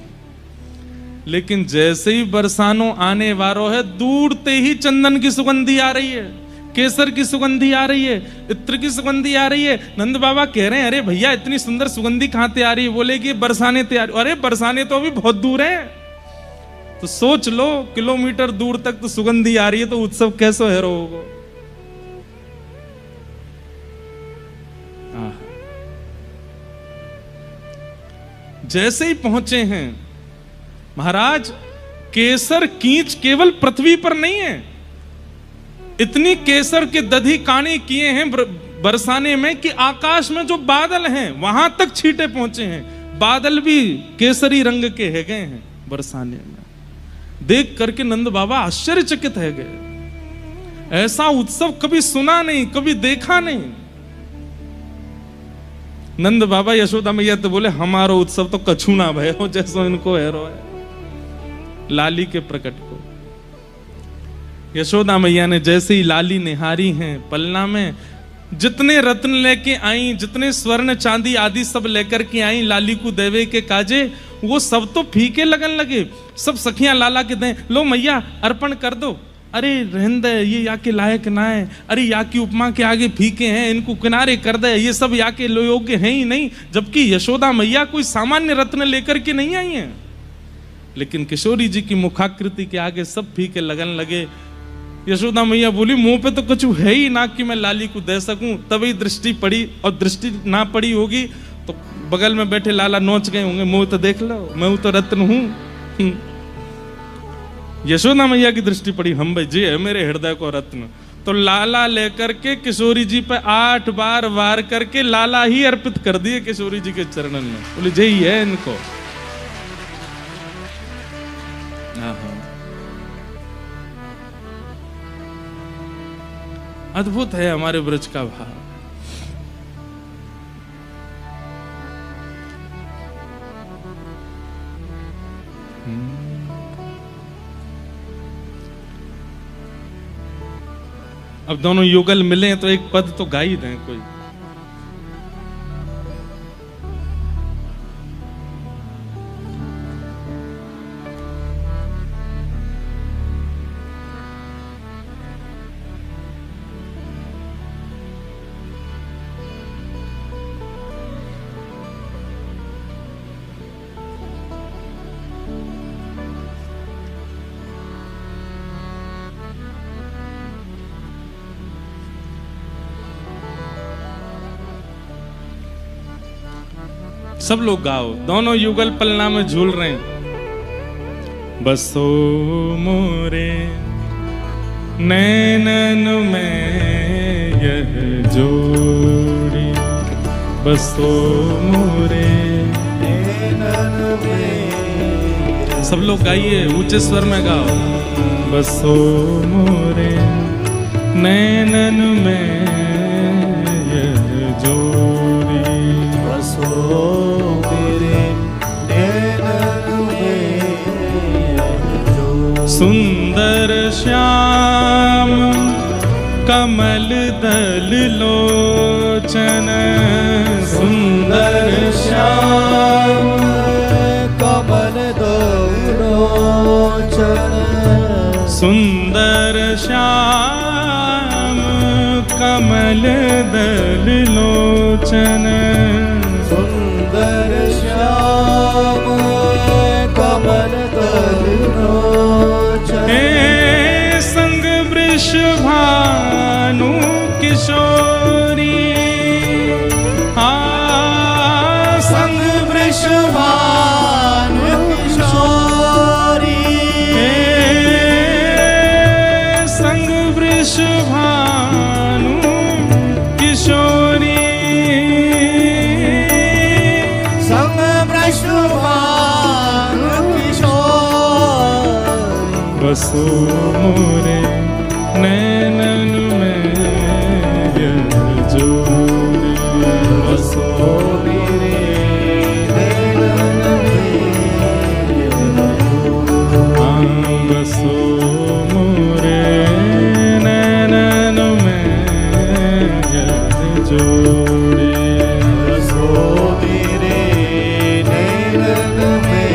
लेकिन जैसे ही बरसानो आने वारो है, दूरते ही चंदन की सुगंधी आ रही है, केसर की सुगंधी आ रही है, इत्र की सुगंधी आ रही है। नंद बाबा कह रहे हैं, अरे भैया इतनी सुंदर सुगंधी कहां से आ रही है? बोले कि बरसाने तैयार। अरे बरसाने तो अभी बहुत दूर है, तो सोच लो किलोमीटर दूर तक तो सुगंधी आ रही है, तो उत्सव कैसे है रोगो। जैसे ही पहुंचे हैं महाराज, केसर कींच केवल पृथ्वी पर नहीं है, इतनी केसर के दधी काने किए हैं बरसाने में कि आकाश में जो बादल हैं वहां तक छींटे पहुंचे हैं। बादल भी केसरी रंग के है गए हैं बरसाने में। देख करके नंद बाबा आश्चर्यचकित है गए, ऐसा उत्सव कभी सुना नहीं, कभी देखा नहीं। नंद बाबा यशोदा मैया तो बोले हमारो उत्सव तो कछु ना भयो जैसो इनको हैरो है। लाली के प्रकट को यशोदा मैया ने जैसे ही लाली निहारी हैं पलना में, जितने रत्न लेके आई, जितने स्वर्ण चांदी आदि सब लेकर के आई लाली को देवे के काजे, वो सब तो फीके लगन लगे। सब सखियां लाला के दें, लो मैया अर्पण कर दो। अरे रहन दे, ये या के लायक ना है, अरे या की उपमा के आगे फीके हैं, इनको किनारे कर दे, ये सब या के योग्य हैं ही नहीं। जबकि यशोदा मैया कोई सामान्य रत्न लेकर के नहीं आई हैं, लेकिन किशोरी जी की मुखाकृति के आगे सब फीके लगन लगे। यशोदा मैया बोली, मुंह पे तो कुछ है ही ना कि मैं लाली को दे सकूं। तभी दृष्टि पड़ी, और दृष्टि ना पड़ी होगी तो बगल में बैठे लाला नोच गए होंगे, मुंह तो देख लो, मैं तो रत्न हूं। यशोदा मैया की दृष्टि पड़ी, हम भाई जी है मेरे हृदय को रत्न। तो लाला लेकर के किशोरी जी पे 8 बार वार करके लाला ही अर्पित कर दिए किशोरी जी के चरणन में। बोले जय है इनको। अद्भुत है हमारे ब्रज का भाव। अब दोनों युगल मिले तो एक पद तो गा ही दें कोई। सब लोग गाओ, दोनों युगल पलना में झूल रहे हैं। बसो मोरे नैनन में यह जोड़ी, बसो मोरे नैनन में। सब लोग गाइए, ऊंचे स्वर में गाओ। बसो मोरे नैनन में यह जोड़ी, बसो सुंदर श्याम कमल दल लोचन, सुंदर श्याम कमल दल लोचन, सुंदर श्याम कमल दल लोचन, सुंदर श्याम कमल दल लोचन। हे संग वृषभानु किशोरी, संग वृषभानु किशोरी, संग वृषभानु किशोरी, संग वृषभानु किशोरी। बसो मोरे नैनन में यह जोड़ी, बसो मेरे नैनन में बसो मोरे नैनन में यह जोड़ी, बसो मेरे नैनन में।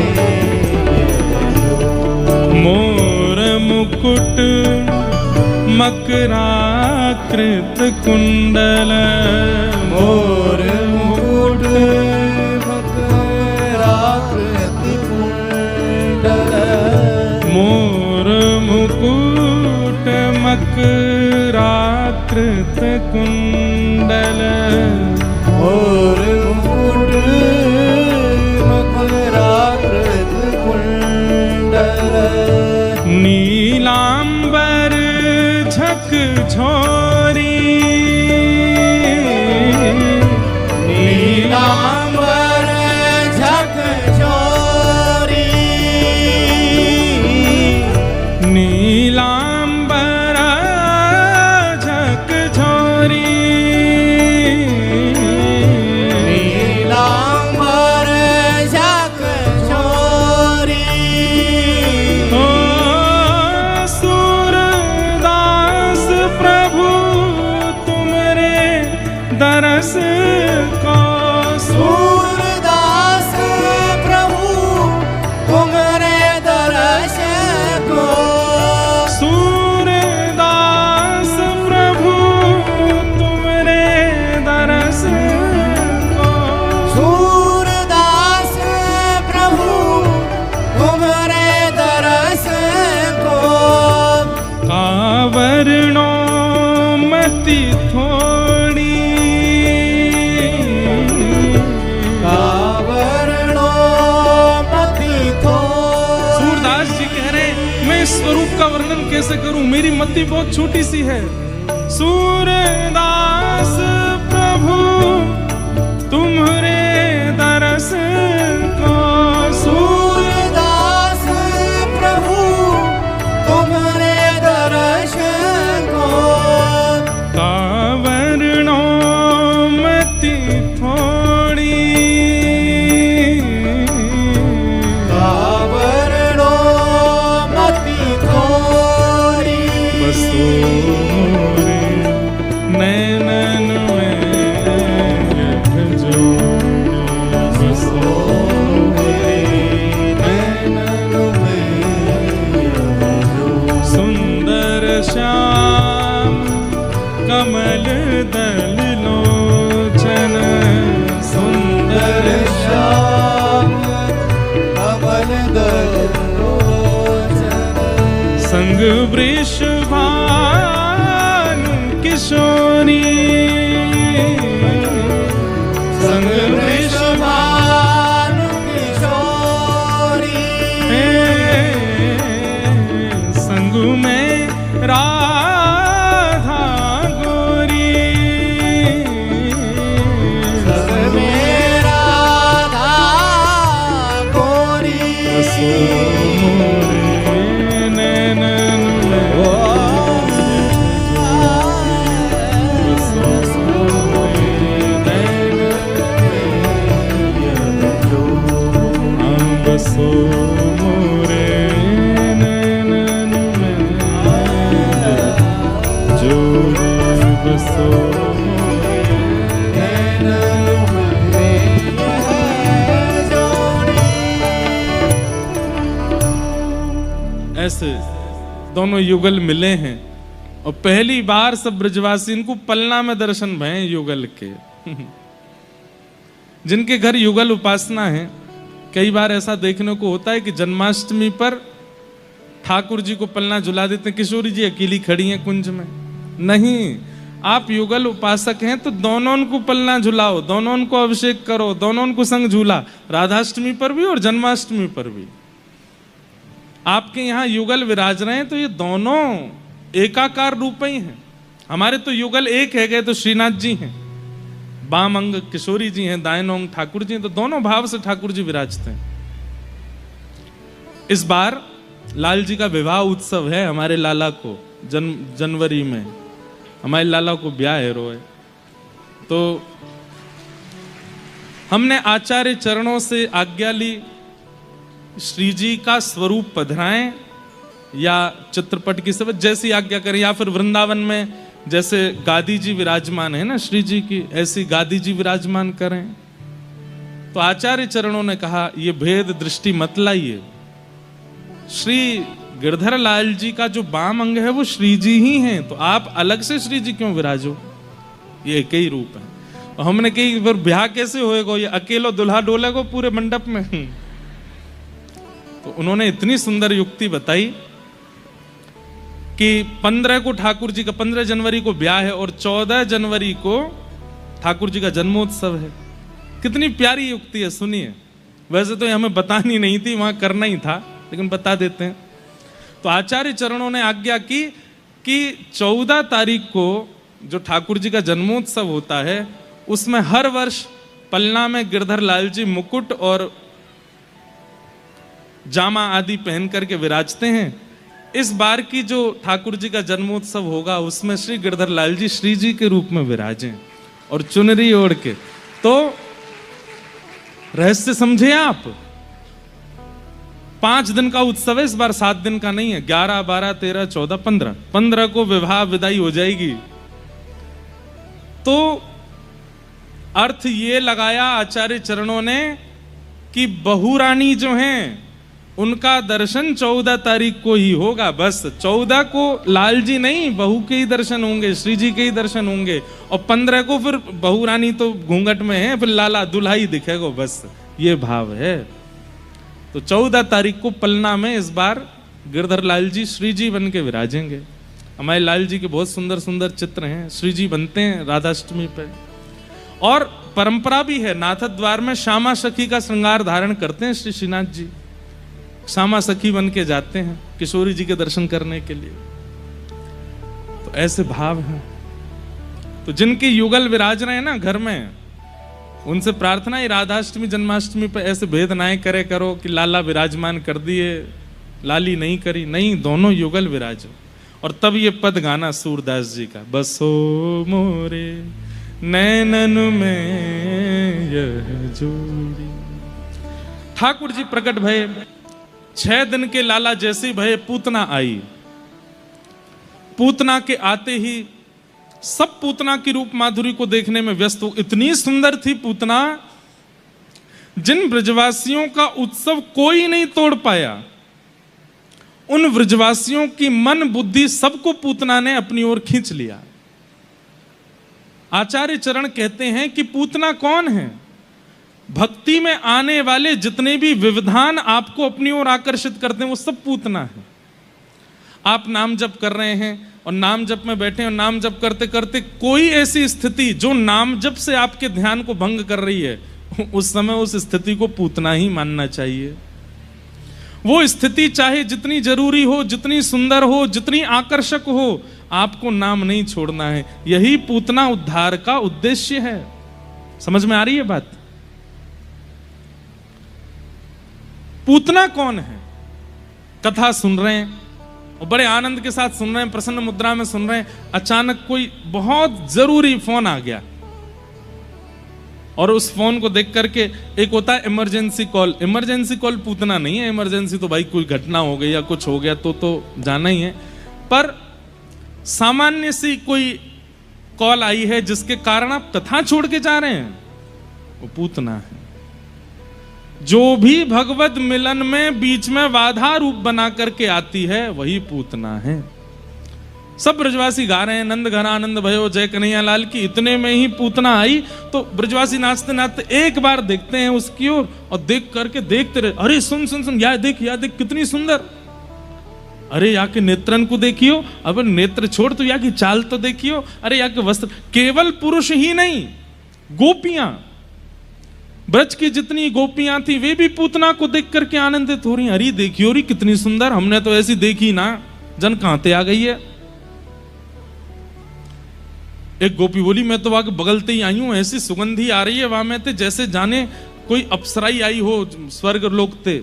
मोर मुकुट मकराकृत कुंडल, मोर मुकुट मकराकृत कुंडल, मोर मुकुट मकराकृत कुंडल, मोर मुकुट मकराकृत कुंडल, नीलांबर झकझोरी, नीलांबर झकझोरी, नीलांबर झकझोरी, नीलांबर झकझोरी। ओ सूरदास प्रभु तुमरे कावरणो मति थोड़ी, कावरणो मति थोड़ी। सूरदास जी कह रहे मैं इस स्वरूप का वर्णन कैसे करूं, मेरी मति बहुत छोटी सी है। सूरदास प्रभु तुम्हारे दरस को, सूरदास प्रभु तुम्हारे दर्श को, कावरणो मति थोड़ी, कावरणो मति थोड़ी। बसो मोरे नैनन में जोड़ी, बसो सुंदर श्याम कमल दल लोचन, सुंदर श्याम कमल दल लोचन, संग वृष भानु किशोरी, संग वृष भानु किशोरी, संग में राधा गोरी, संग में राधा गोरी। बसो मोरे नैनन में बसो मोरे नैनन में, बसो मोरे नैनन में जोड़ी, बसो मोरे नैनन में जोड़ी। ऐसे दोनों युगल मिले हैं और पहली बार सब ब्रजवासी इनको पलना में दर्शन भये युगल के। जिनके घर युगल उपासना है, कई बार ऐसा देखने को होता है कि जन्माष्टमी पर ठाकुर जी को पलना झुला देते हैं, किशोरी जी अकेली खड़ी हैं कुंज में। नहीं, आप युगल उपासक हैं तो दोनों उनको पलना झुलाओ, दोनों उनको अभिषेक करो, दोनों उनको संग झूला, राधाष्टमी पर भी और जन्माष्टमी पर भी। आपके यहाँ युगल विराज रहे हैं तो ये दोनों एकाकार रूप ही हैं। हमारे तो युगल एक है गए तो श्रीनाथ जी हैं, बाम अंग किशोरी जी हैं, दाएं अंग ठाकुर जी हैं, तो दोनों भाव से ठाकुर जी विराजते हैं। इस बार लाल जी का विवाह उत्सव है हमारे लाला को, जनवरी में हमारे लाला को ब्याह है रोए। तो हमने आचार्य चरणों से आज्ञा ली, श्री जी का स्वरूप पधराएं या चित्रपट की सब जैसी आज्ञा करें, या फिर वृंदावन में जैसे गादी जी विराजमान है ना श्री जी की, ऐसी गादी जी विराजमान करें। तो आचार्य चरणों ने कहा ये भेद दृष्टि मत लाइए, श्री गिरधर लाल जी का जो बाम अंग है वो श्री जी ही हैं, तो आप अलग से श्री जी क्यों विराजो, ये एक ही रूप है। और हमने कही फिर ब्याह कैसे होएगा, ये अकेलो दुल्हा डोलेगो पूरे मंडप में। तो उन्होंने इतनी सुंदर युक्ति बताई कि 15 को ठाकुर जी का 15 जनवरी को ब्याह है और 14 जनवरी को ठाकुर जी का जन्मोत्सव है। कितनी प्यारी युक्ति है, सुनिए। वैसे तो ये हमें बतानी नहीं थी, वहां करना ही था, लेकिन बता देते हैं। तो आचार्य चरणों ने आज्ञा की कि 14 तारीख को जो ठाकुर जी का जन्मोत्सव होता है उसमें हर वर्ष पलना में गिरधर लाल जी मुकुट और जामा आदि पहन करके विराजते हैं। इस बार की जो ठाकुर जी का जन्मोत्सव होगा उसमें श्री गिरधर लाल जी श्री जी के रूप में विराजें और चुनरी ओढ़ के। तो रहस्य समझे आप, 5 दिन का उत्सव है इस बार, 7 दिन का नहीं है। 11, 12, 13, 14, 15 को विवाह विदाई हो जाएगी। तो अर्थ ये लगाया आचार्य चरणों ने कि बहू रानी जो हैं उनका दर्शन 14 तारीख को ही होगा। बस 14 को लाल जी नहीं, बहू के ही दर्शन होंगे, श्री जी के ही दर्शन होंगे। और 15 को फिर बहू रानी तो घूंघट में है, फिर लाला दुल्हा ही दिखेगा। बस ये भाव है। तो 14 तारीख को पलना में इस बार गिरधर लाल जी श्री जी बन के विराजेंगे। हमारे लाल जी के बहुत सुंदर सुंदर चित्र हैं, श्री जी बनते हैं राधाष्टमी पे। और परंपरा भी है, नाथ द्वार में श्यामा सखी का श्रृंगार धारण करते हैं श्री श्रीनाथ जी, श्यामा सखी बन के जाते हैं किशोरी जी के दर्शन करने के लिए। तो ऐसे भाव हैं। तो जिनके युगल विराज रहे हैं ना घर में, उनसे प्रार्थना है राधाष्टमी जन्माष्टमी पे ऐसे भेद ना करे करो कि लाला विराजमान कर दिए लाली नहीं करी, नहीं, दोनों युगल विराजो। और तब ये पद गाना सूरदास जी का, बसो मोरे नैनन में यह जोड़ी। ठाकुर जी प्रकट भये, 6 दिन के लाला जैसे भये पूतना आई। पूतना के आते ही सब पूतना की रूप माधुरी को देखने में व्यस्त हो। इतनी सुंदर थी पूतना, जिन ब्रजवासियों का उत्सव कोई नहीं तोड़ पाया, उन ब्रजवासियों की मन बुद्धि सबको पूतना ने अपनी ओर खींच लिया। आचार्य चरण कहते हैं कि पूतना कौन है? भक्ति में आने वाले जितने भी विविधान आपको अपनी ओर आकर्षित करते हैं वो सब पूतना है। आप नाम जप कर रहे हैं और नाम जप में बैठे और नाम जप करते करते कोई ऐसी स्थिति जो नाम जप से आपके ध्यान को भंग कर रही है, उस समय उस स्थिति को पूतना ही मानना चाहिए। वो स्थिति चाहे जितनी जरूरी हो, जितनी सुंदर हो, जितनी आकर्षक हो, आपको नाम नहीं छोड़ना है। यही पूतना उद्धार का उद्देश्य है। समझ में आ रही है बात? पूतना कौन है? कथा सुन रहे हैं और बड़े आनंद के साथ सुन रहे हैं, प्रसन्न मुद्रा में सुन रहे हैं, अचानक कोई बहुत जरूरी फोन आ गया और उस फोन को देख करके, एक होता है emergency call. Emergency call Putana नहीं है, इमरजेंसी तो भाई कोई घटना हो गई या कुछ हो गया तो जाना ही है। पर सामान्य सी कोई कॉल आई है जिसके कारण आप कथा छोड़ के जा रहे हैं, वो पूतना है। जो भी भगवत मिलन में बीच में बाधा रूप बना करके आती है वही पूतना है। सब ब्रजवासी गा रहे हैं, नंद घन आनंद भयो जय कन्हैया लाल की। इतने में ही पूतना आई तो ब्रजवासी नाचते नाचते एक बार देखते हैं उसकी ओर और देख करके देखते रहे, अरे सुन सुन सुन, या देख कितनी सुंदर, अरे या के नेत्रन को देखियो, अब नेत्र छोड़ तो या की चाल तो देखियो, अरे या के वस्त्र। केवल पुरुष ही नहीं, गोपियां, ब्रज की जितनी गोपियां थी वे भी पूतना को देख करके आनंदित हो रही। अरे देखियो री कितनी सुंदर, हमने तो ऐसी देखी ना, जन कहां ते आ गई है। एक गोपी बोली, मैं तो वहां बगलते ही आई हूं, ऐसी सुगंधी आ रही है वहां में ते जैसे जाने कोई अप्सराई आई हो स्वर्ग लोक ते।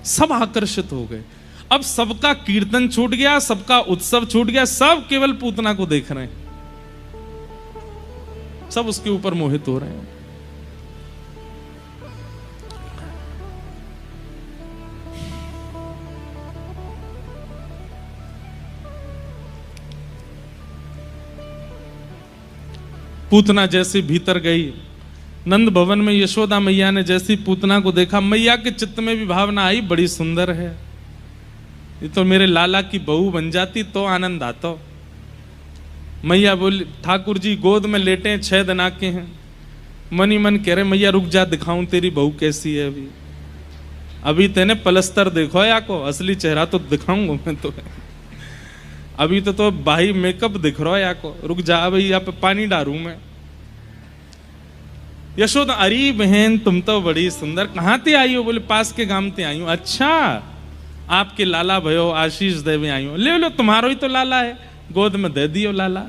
सब आकर्षित हो गए। अब सबका कीर्तन छूट गया, सबका उत्सव छूट गया, सब केवल पूतना को देख रहे हैं, सब उसके ऊपर मोहित हो रहे हैं। पूतना जैसे भीतर गई, नंद भवन में यशोदा मैया ने जैसी पूतना को देखा, मैया के चित्त में भी भावना आई, बड़ी सुंदर है, ये तो मेरे लाला की बहू बन जाती तो आनंद आता। मैया बोली, ठाकुर जी गोद में लेटे हैं, 6 दिन आके हैं, मन ही मन कह रहे मैया रुक जा, दिखाऊं तेरी बहू कैसी है। अभी तेने पलस्तर देखो या को, असली चेहरा तो दिखाऊंगा मैं तो। अभी तो बाही मेकअप दिख रहा है या को, रुक जा भाई, यहाँ पे पानी डालूं मैं। यशोदा, अरे बहन तुम तो बड़ी सुंदर, कहाँ ते आई हो? बोले पास के गांव ते आई हूं। अच्छा, आपके लाला भयो आशीष देवे आई हूं, ले लो तुम्हारो ही तो लाला है, गोद में दे दियो लाला।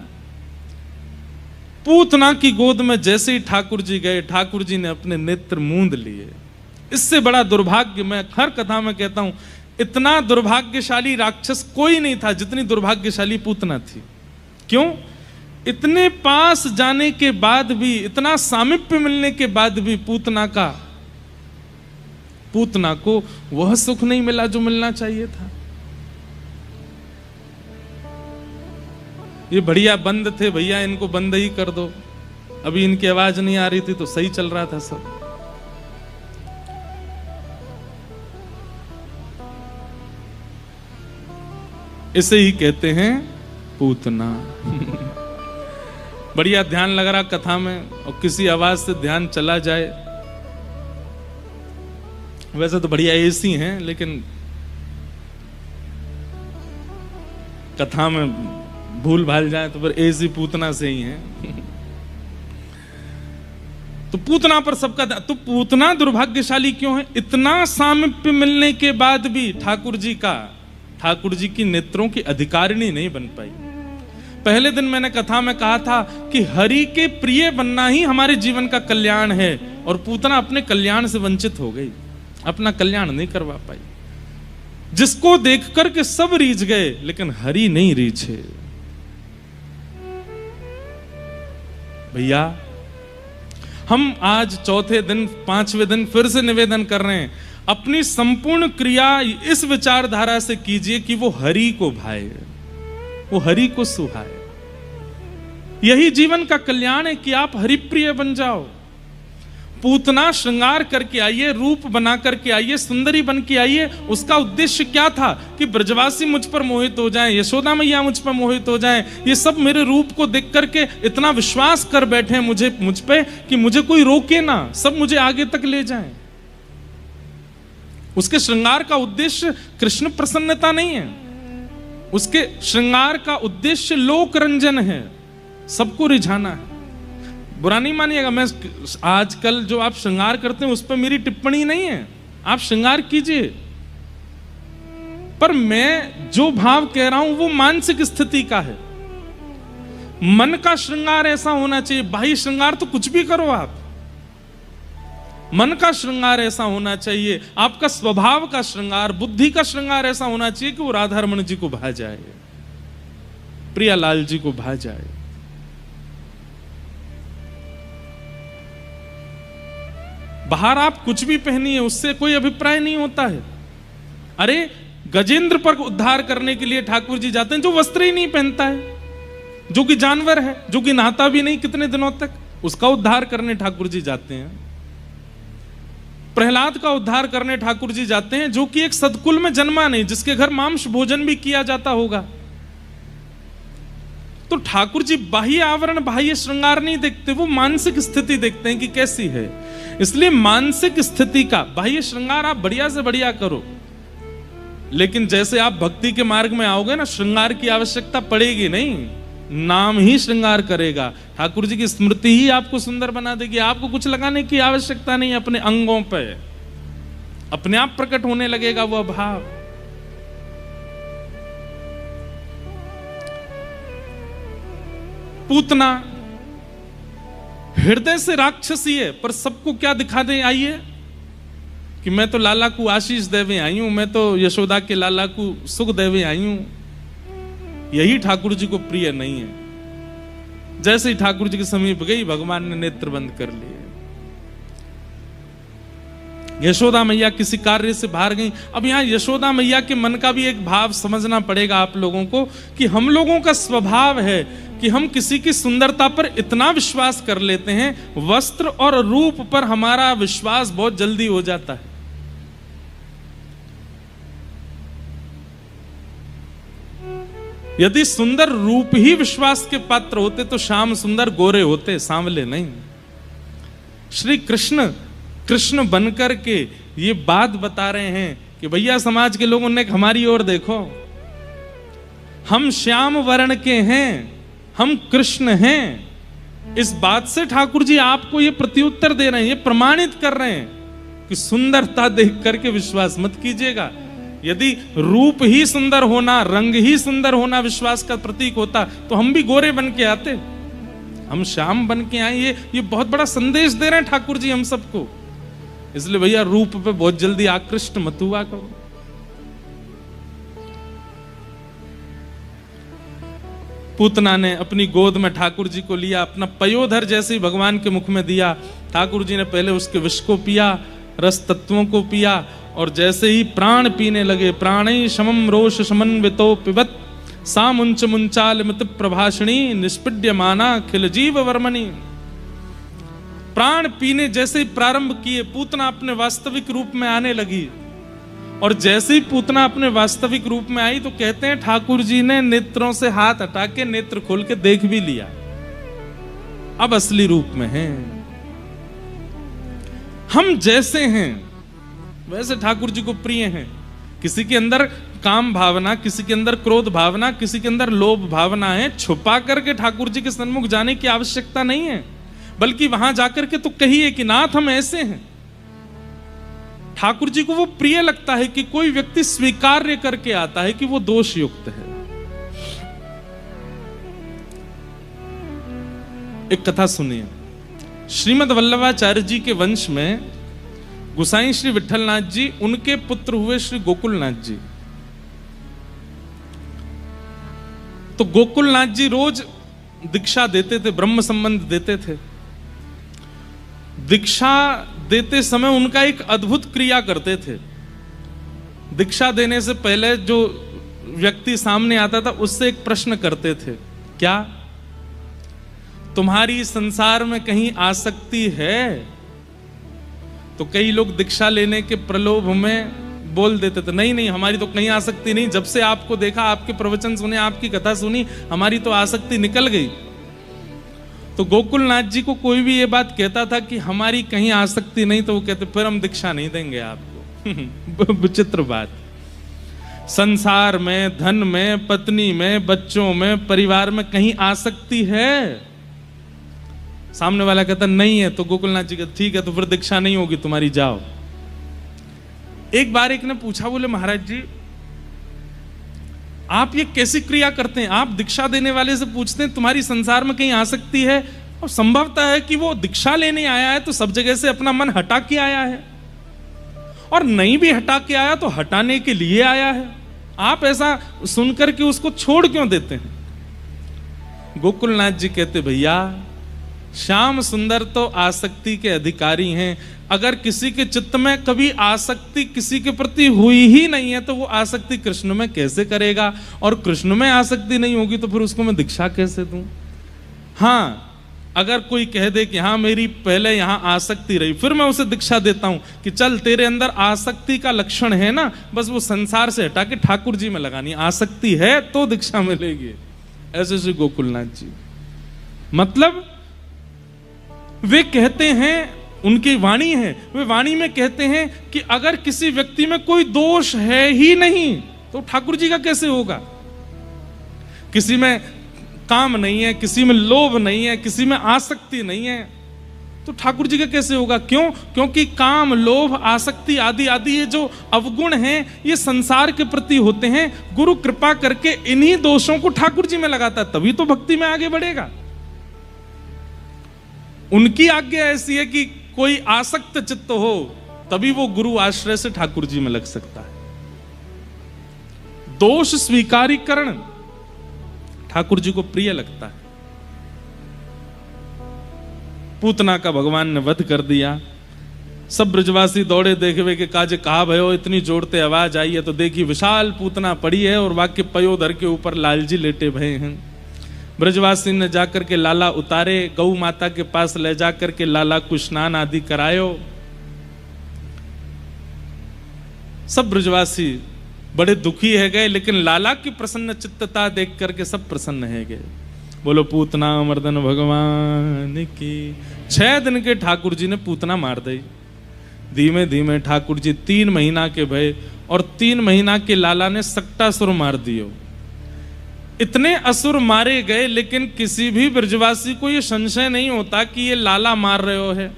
पूतना की गोद में जैसे ही ठाकुर जी गए, ठाकुर जी ने अपने नेत्र मूंद लिए। इससे बड़ा दुर्भाग्य, मैं हर कथा में कहता हूं, इतना दुर्भाग्यशाली राक्षस कोई नहीं था जितनी दुर्भाग्यशाली पूतना थी। क्यों? इतने पास जाने के बाद भी, इतना सामिप्य मिलने के बाद भी पूतना को वह सुख नहीं मिला जो मिलना चाहिए था। ये बढ़िया बंद थे भैया, इनको बंद ही कर दो। अभी इनकी आवाज नहीं आ रही थी तो सही चल रहा था सब। इसे ही कहते हैं पूतना। बढ़िया ध्यान लग रहा कथा में और किसी आवाज से ध्यान चला जाए। वैसे तो बढ़िया एसी हैं, लेकिन कथा में भूल भाल जाए तो फिर ऐसी पूतना से ही है। तो पूतना पर सबका, तो पूतना दुर्भाग्यशाली क्यों है? इतना सामीप्य मिलने के बाद भी ठाकुर जी की नेत्रों की अधिकारिणी नहीं बन पाई। पहले दिन मैंने कथा में कहा था कि हरि के प्रिय बनना ही हमारे जीवन का कल्याण है, और पूतना अपने कल्याण से वंचित हो गई, अपना कल्याण नहीं करवा पाई। जिसको देख करके सब रीझ गए, लेकिन हरि नहीं रीझे। भैया, हम आज चौथे दिन, पांचवें दिन फिर से निवेदन कर रहे हैं, अपनी संपूर्ण क्रिया इस विचारधारा से कीजिए कि वो हरि को भाए, वो हरि को सुहाए। यही जीवन का कल्याण है कि आप हरिप्रिय बन जाओ। पूतना श्रृंगार करके आइए, रूप बना करके आइए, सुंदरी बन के आइए। उसका उद्देश्य क्या था? कि ब्रजवासी मुझ पर मोहित हो जाएं, यशोदा मैया मुझ पर मोहित हो जाएं, ये सब मेरे रूप को देख करके इतना विश्वास कर बैठे मुझ पे कि मुझे कोई रोके ना, सब मुझे आगे तक ले जाएं। उसके श्रृंगार का उद्देश्य कृष्ण प्रसन्नता नहीं है, उसके श्रृंगार का उद्देश्य लोक रंजन है, सबको रिझाना है। बुरा नहीं मानिएगा, मैं आजकल जो आप श्रृंगार करते हैं उस पर मेरी टिप्पणी नहीं है, आप श्रृंगार कीजिए, पर मैं जो भाव कह रहा हूं वो मानसिक स्थिति का है। मन का श्रृंगार ऐसा होना चाहिए, बाह्य श्रृंगार तो कुछ भी करो आप, मन का श्रृंगार ऐसा होना चाहिए, आपका स्वभाव का श्रृंगार, बुद्धि का श्रृंगार ऐसा होना चाहिए कि वो राधा रमण जी को भा जाए, प्रियालाल जी को भा जाए। बाहर आप कुछ भी पहनिए, उससे कोई अभिप्राय नहीं होता है। अरे गजेंद्र पर उद्धार करने के लिए ठाकुर जी जाते हैं, जो वस्त्र ही नहीं पहनता है, जो कि जानवर है, जो कि नहाता भी नहीं कितने दिनों तक, उसका उद्धार करने ठाकुर जी जाते हैं। प्रहलाद का उद्धार करने ठाकुर जी जाते हैं, जो कि एक सदकुल में जन्मा नहीं, जिसके घर मांस भोजन भी किया जाता होगा। तो ठाकुर जी बाह्य आवरण, बाह्य श्रृंगार नहीं देखते, वो मानसिक स्थिति देखते हैं कि कैसी है। इसलिए मानसिक स्थिति का बाह्य श्रृंगार आप बढ़िया से बढ़िया करो, लेकिन जैसे आप भक्ति के मार्ग में आओगे ना, श्रृंगार की आवश्यकता पड़ेगी नहीं, नाम ही श्रृंगार करेगा। ठाकुर जी की स्मृति ही आपको सुंदर बना देगी, आपको कुछ लगाने की आवश्यकता नहीं, अपने अंगों पे अपने आप प्रकट होने लगेगा वह भाव। पूतना हृदय से राक्षसी है, पर सबको क्या दिखा दे आइए कि मैं तो लाला को आशीष देवे आई हूं, मैं तो यशोदा के लाला को सुख देवे आई हूं। यही ठाकुर जी को प्रिय नहीं है। जैसे ही ठाकुर जी के समीप गई, भगवान ने नेत्र बंद कर लिए। यशोदा मैया किसी कार्य से बाहर गई। अब यहां यशोदा मैया के मन का भी एक भाव समझना पड़ेगा आप लोगों को, कि हम लोगों का स्वभाव है कि हम किसी की सुंदरता पर इतना विश्वास कर लेते हैं, वस्त्र और रूप पर हमारा विश्वास बहुत जल्दी हो जाता है। यदि सुंदर रूप ही विश्वास के पात्र होते तो श्याम सुंदर गोरे होते, सांवले नहीं। श्री कृष्ण बनकर के ये बात बता रहे हैं कि भैया समाज के लोगों ने हमारी ओर देखो, हम श्याम वर्ण के हैं, हम कृष्ण हैं। इस बात से ठाकुर जी आपको ये प्रत्युत्तर दे रहे हैं, ये प्रमाणित कर रहे हैं कि सुंदरता देख करके विश्वास मत कीजिएगा। यदि रूप ही सुंदर होना, रंग ही सुंदर होना विश्वास का प्रतीक होता तो हम भी गोरे बन के आते, हम श्याम बन के आए। ये बहुत बड़ा संदेश दे रहे हैं ठाकुर जी हम सबको। इसलिए भैया रूप पे बहुत जल्दी आकृष्ट मत हुआ करो। पूतना ने अपनी गोद में ठाकुर जी को लिया, अपना पयोधर जैसे ही भगवान के मुख में दिया, ठाकुर जी ने पहले उसके विष को पिया, रस तत्वों को पिया, और जैसे ही प्राण पीने लगे, प्राणै शमं रोष समन्वितो पिबत सा मुंच मुंचाल मित प्रभाषणी निष्पीड्यमाना खिल जीव वर्मणि। प्राण पीने जैसे ही प्रारंभ किए, पूतना अपने वास्तविक रूप में आने लगी। और जैसे ही पूतना अपने वास्तविक रूप में आई तो कहते हैं ठाकुर जी ने नेत्रों से हाथ हटा के नेत्र खोल के देख भी लिया, अब असली रूप में हैं। हम जैसे हैं वैसे ठाकुर जी को प्रिय हैं। किसी के अंदर काम भावना, किसी के अंदर क्रोध भावना, किसी के अंदर लोभ भावना है, छुपा करके ठाकुर जी के सन्मुख जाने की आवश्यकता नहीं है, बल्कि वहां जाकर के तो कहिए कि नाथ हम ऐसे हैं। ठाकुर जी को वो प्रिय लगता है कि कोई व्यक्ति स्वीकार्य करके आता है कि वो दोष युक्त है। एक कथा सुनिए। श्रीमद् वल्लभाचार्य जी के वंश में गोसाई श्री विठलनाथ जी, उनके पुत्र हुए श्री गोकुलनाथ जी। तो गोकुलनाथ जी रोज दीक्षा देते थे, ब्रह्म संबंध देते थे। दीक्षा देते समय उनका एक अद्भुत क्रिया करते थे। दीक्षा देने से पहले जो व्यक्ति सामने आता था उससे एक प्रश्न करते थे, क्या तुम्हारी संसार में कहीं आसक्ति है? तो कई लोग दीक्षा लेने के प्रलोभ में बोल देते थे, नहीं नहीं हमारी तो कहीं आसक्ति नहीं, जब से आपको देखा, आपके प्रवचन सुने, आपकी कथा सुनी, हमारी तो आसक्ति निकल गई। तो गोकुलनाथ जी को कोई भी ये बात कहता था कि हमारी कहीं आसक्ति नहीं, तो वो कहते फिर हम दीक्षा नहीं देंगे आपको। विचित्र बात। संसार में, धन में, पत्नी में, बच्चों में, परिवार में कहीं आसक्ति है? सामने वाला कहता नहीं है, तो गोकुलनाथ जी कहते ठीक है, तो फिर दीक्षा नहीं होगी तुम्हारी, जाओ। एक बार एक ने पूछा, बोले महाराज जी आप ये कैसी क्रिया करते हैं? आप दीक्षा देने वाले से पूछते हैं तुम्हारी संसार में कहीं आसक्ति है, और संभवतः है कि वो दीक्षा लेने आया है तो सब जगह से अपना मन हटा के आया है, और नहीं भी हटा के आया तो हटाने के लिए आया है। आप ऐसा सुनकर के उसको छोड़ क्यों देते हैं? गोकुलनाथ जी कहते भैया श्याम सुंदर तो आसक्ति के अधिकारी हैं। अगर किसी के चित्त में कभी आसक्ति किसी के प्रति हुई ही नहीं है तो वो आसक्ति कृष्ण में कैसे करेगा? और कृष्ण में आसक्ति नहीं होगी तो फिर उसको मैं दीक्षा कैसे दूं? हाँ, अगर कोई कह दे कि हाँ मेरी पहले यहां आसक्ति रही, फिर मैं उसे दीक्षा देता हूं कि चल तेरे अंदर आसक्ति का लक्षण है ना, बस वो संसार से हटा के ठाकुर जी में लगानी, आसक्ति है तो दीक्षा मिलेगी। ऐसे श्री गोकुलनाथ जी। मतलब वे कहते हैं, उनकी वाणी है, वे वाणी में कहते हैं कि अगर किसी व्यक्ति में कोई दोष है ही नहीं तो ठाकुर जी का कैसे होगा? किसी में काम नहीं है, किसी में लोभ नहीं है, किसी में आसक्ति नहीं है, तो ठाकुर जी का कैसे होगा? क्यों? क्योंकि काम, लोभ, आसक्ति आदि आदि ये जो अवगुण हैं ये संसार के प्रति होते हैं। गुरु कृपा करके इन्हीं दोषों को ठाकुर जी में लगाता है, तभी तो भक्ति में आगे बढ़ेगा। उनकी आज्ञा ऐसी है कि कोई आसक्त चित्त हो तभी वो गुरु आश्रय से ठाकुर जी में लग सकता है। दोष स्वीकारीकरण ठाकुर जी को प्रिय लगता है। पूतना का भगवान ने वध कर दिया। सब ब्रजवासी दौड़े देखवे के काजे कहा भयो, इतनी जोड़ते आवाज आई है तो देखी विशाल पूतना पड़ी है और वाक्य पयोधर के ऊपर लालजी लेटे भये हैं। ब्रजवासी ने जाकर के लाला उतारे, गौ माता के पास ले जाकर के लाला को स्नान आदि करायो। सब ब्रजवासी बड़े दुखी है गए, लेकिन लाला की प्रसन्न चित्तता देख करके सब प्रसन्न है गए। बोलो पूतना मर्दन भगवान की। 6 दिन के ठाकुर जी ने पूतना मार दी। धीमे धीमे ठाकुर जी 3 महीना के भय और 3 महीना के लाला ने सक्टासुर मार दियो। इतने असुर मारे गए, लेकिन किसी भी ब्रजवासी को यह संशय नहीं होता कि ये लाला मार रहे हो है।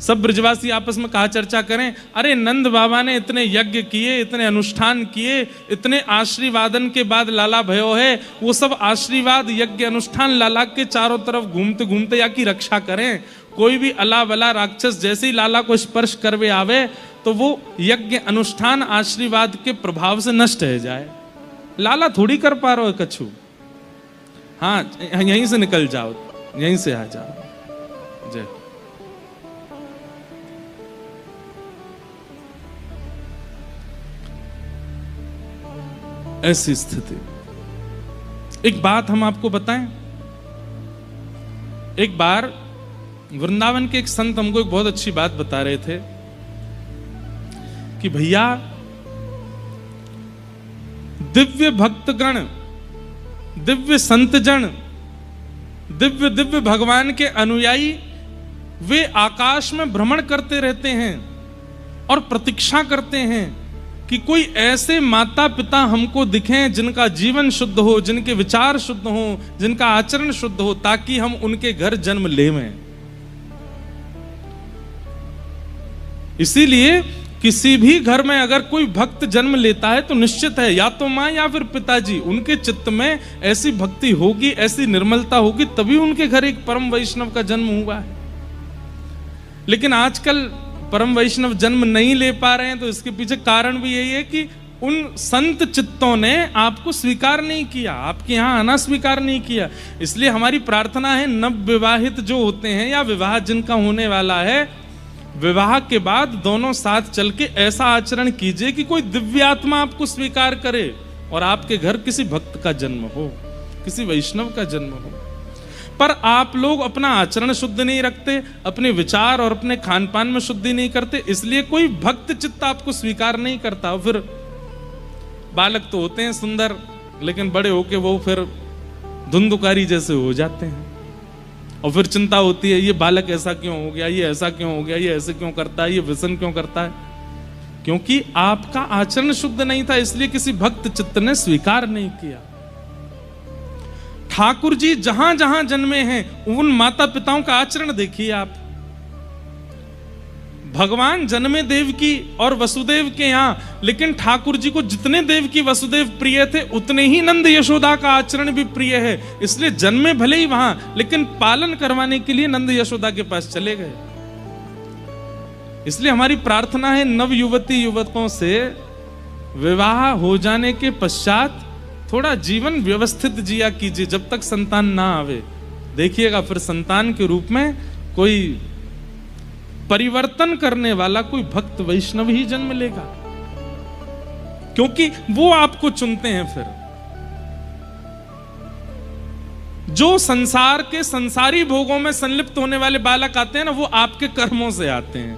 सब ब्रजवासी आपस में कहा चर्चा करें, अरे नंद बाबा ने इतने यज्ञ किए, इतने अनुष्ठान किए, इतने आशीर्वादन के बाद लाला भयो है। वो सब आशीर्वाद यज्ञ अनुष्ठान लाला के चारों तरफ घूमते घूमते या की रक्षा करें। कोई भी अला बला राक्षस जैसे ही लाला को स्पर्श करवे आवे तो वो यज्ञ अनुष्ठान आशीर्वाद के प्रभाव से नष्ट हो जाए। लाला थोड़ी कर पा रहे हो कछु। हाँ, यहीं से निकल जाओ, यहीं से आ जाओ। जय। ऐसी स्थिति। एक बात हम आपको बताएं, एक बार वृंदावन के एक संत हमको एक बहुत अच्छी बात बता रहे थे कि भैया दिव्य भक्तगण, दिव्य संतजन, दिव्य दिव्य भगवान के अनुयायी वे आकाश में भ्रमण करते रहते हैं और प्रतीक्षा करते हैं कि कोई ऐसे माता पिता हमको दिखें जिनका जीवन शुद्ध हो, जिनके विचार शुद्ध हो, जिनका आचरण शुद्ध हो, ताकि हम उनके घर जन्म लेवें। इसीलिए किसी भी घर में अगर कोई भक्त जन्म लेता है तो निश्चित है या तो मां या फिर पिताजी, उनके चित्त में ऐसी भक्ति होगी, ऐसी निर्मलता होगी, तभी उनके घर एक परम वैष्णव का जन्म हुआ है। लेकिन आजकल परम वैष्णव जन्म नहीं ले पा रहे हैं, तो इसके पीछे कारण भी यही है कि उन संत चित्तों ने आपको स्वीकार नहीं किया, आपके यहां आना स्वीकार नहीं किया। इसलिए हमारी प्रार्थना है, नव विवाहित जो होते हैं या विवाह जिनका होने वाला है, विवाह के बाद दोनों साथ चल के ऐसा आचरण कीजिए कि कोई दिव्यात्मा आपको स्वीकार करे और आपके घर किसी भक्त का जन्म हो, किसी वैष्णव का जन्म हो। पर आप लोग अपना आचरण शुद्ध नहीं रखते, अपने विचार और अपने खान पान में शुद्धि नहीं करते, इसलिए कोई भक्त चित्त आपको स्वीकार नहीं करता। फिर बालक तो होते हैं सुंदर, लेकिन बड़े होके वो फिर धुंधुकारी जैसे हो जाते हैं, और फिर चिंता होती है, ये बालक ऐसा क्यों हो गया, ये ऐसा क्यों हो गया, ये ऐसे क्यों करता है, ये व्यसन क्यों करता है, क्योंकि आपका आचरण शुद्ध नहीं था, इसलिए किसी भक्त चित्त ने स्वीकार नहीं किया। ठाकुर जी जहां जहां जन्मे हैं उन माता पिताओं का आचरण देखिए आप। भगवान जन्मे देवकी और वसुदेव के यहां, लेकिन ठाकुर जी को जितने देवकी वसुदेव प्रिय थे उतने ही नंद यशोदा का आचरण भी प्रिय है। इसलिए जन्मे भले ही वहां, लेकिन पालन करवाने के लिए नंद यशोदा के पास चले गए। इसलिए हमारी प्रार्थना है, नव युवती युवकों से विवाह हो जाने के पश्चात थोड़ा जीवन व्यवस्थित जिया कीजिए, जब तक संतान ना आवे। देखिएगा फिर संतान के रूप में कोई परिवर्तन करने वाला कोई भक्त वैष्णव ही जन्म लेगा, क्योंकि वो आपको चुनते हैं। फिर जो संसार के संसारी भोगों में संलिप्त होने वाले बालक आते हैं ना, वो आपके कर्मों से आते हैं।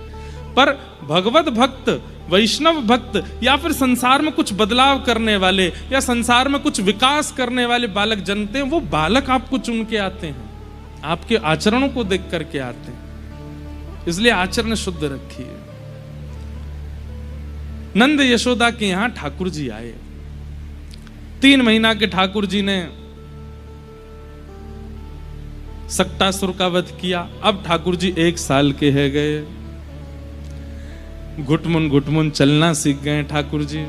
पर भगवत भक्त, वैष्णव भक्त, या फिर संसार में कुछ बदलाव करने वाले या संसार में कुछ विकास करने वाले बालक जन्मते हैं, वो बालक आपको चुन के आते हैं, आपके आचरणों को देख करके आते हैं। इसलिए आचरण शुद्ध रखिए। नंद यशोदा के यहां ठाकुर जी आए। 3 महीना के ठाकुर जी ने सक्टासुर का वध किया। अब ठाकुर जी 1 साल के है गए, घुटमुन घुटमुन चलना सीख गए ठाकुर जी।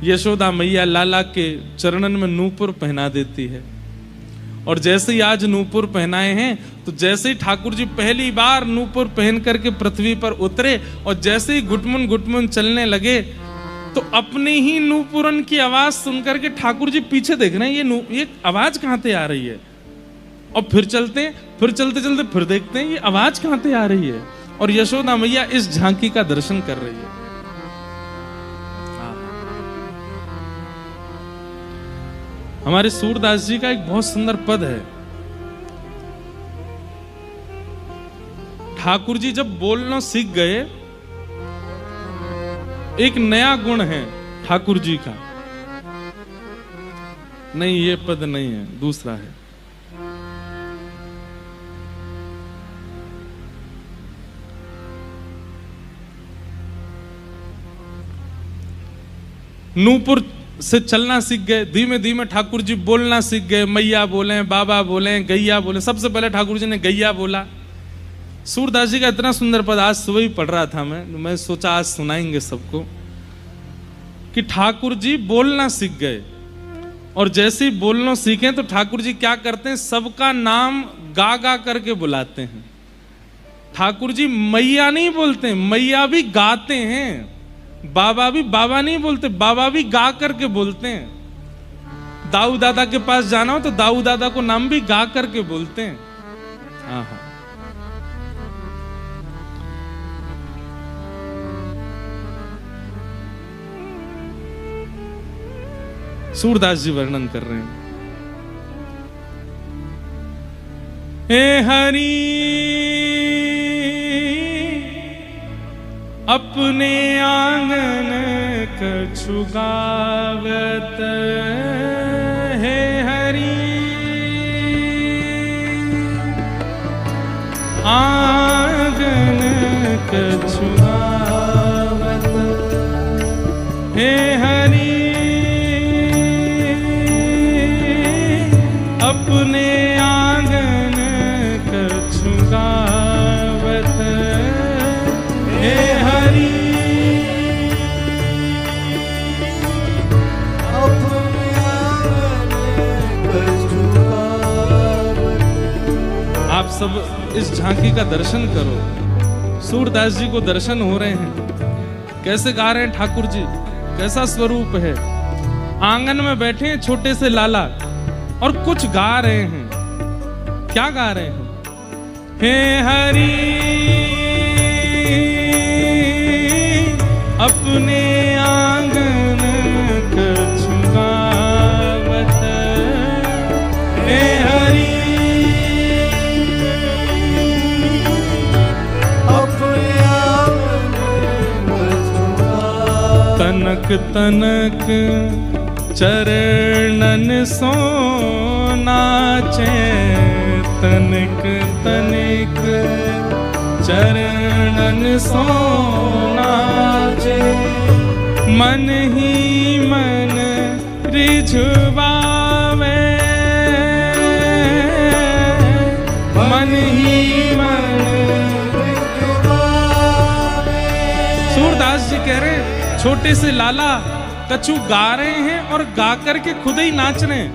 यशोदा मैया लाला के चरणन में नूपुर पहना देती है, और जैसे ही आज नूपुर पहनाए हैं, तो जैसे ही ठाकुर जी पहली बार नूपुर पहन करके पृथ्वी पर उतरे और जैसे ही घुटमुन घुटमुन चलने लगे, तो अपने ही नूपुरन की आवाज सुनकर के ठाकुर जी पीछे देख रहे हैं, ये आवाज कहां से आ रही है। और फिर चलते हैं, फिर चलते चलते फिर देखते हैं ये आवाज कहां से आ रही है, और यशोदा मैया इस झांकी का दर्शन कर रही है। हमारे सूरदास जी का एक बहुत सुंदर पद है। ठाकुर जी जब बोलना सीख गए, एक नया गुण है ठाकुर जी का। नहीं, ये पद नहीं है, दूसरा है। नूपुर से चलना सीख गए, धीमे धीमे ठाकुर जी बोलना सीख गए। मैया बोले, बाबा बोले, गैया बोले। सबसे पहले ठाकुर जी ने गैया बोला। सूरदास जी का इतना सुंदर पद आज सुबह ही पढ़ रहा था मैं सोचा आज सुनाएंगे सबको, कि ठाकुर जी बोलना सीख गए, और जैसे ही बोलना सीखे तो ठाकुर जी क्या करते हैं, सबका नाम गा गा करके बुलाते हैं। ठाकुर जी मैया नहीं बोलते, मैया भी गाते हैं। बाबा भी बाबा नहीं बोलते, बाबा भी गा करके बोलते हैं। दाऊ दादा के पास जाना हो तो दाऊ दादा को नाम भी गा करके बोलते हैं। हाँ हाँ, सूरदास जी वर्णन कर रहे हैं। हे हरि अपने आंगन कछु गावत, हे हरि आंगन कछु गावत, अपने आंगन कछु गावत हे हरि। आप सब इस झांकी का दर्शन करो। सूरदास जी को दर्शन हो रहे हैं, कैसे गा रहे हैं ठाकुर जी, कैसा स्वरूप है। आंगन में बैठे हैं छोटे से लाला और कुछ गा रहे हैं। क्या गा रहे हैं? हे हरि अपने आंगन कछु गावत हे हरि। तनक तनक चरणन सो नाचे, तनिक तनिक चरणन सो नाचे। मन ही मन रिझवावे, मन ही मन रिझवावे। सूरदास जी कह रहे हैं छोटे से लाला कछु गा रहे हैं और गा करके खुद ही नाच रहे हैं।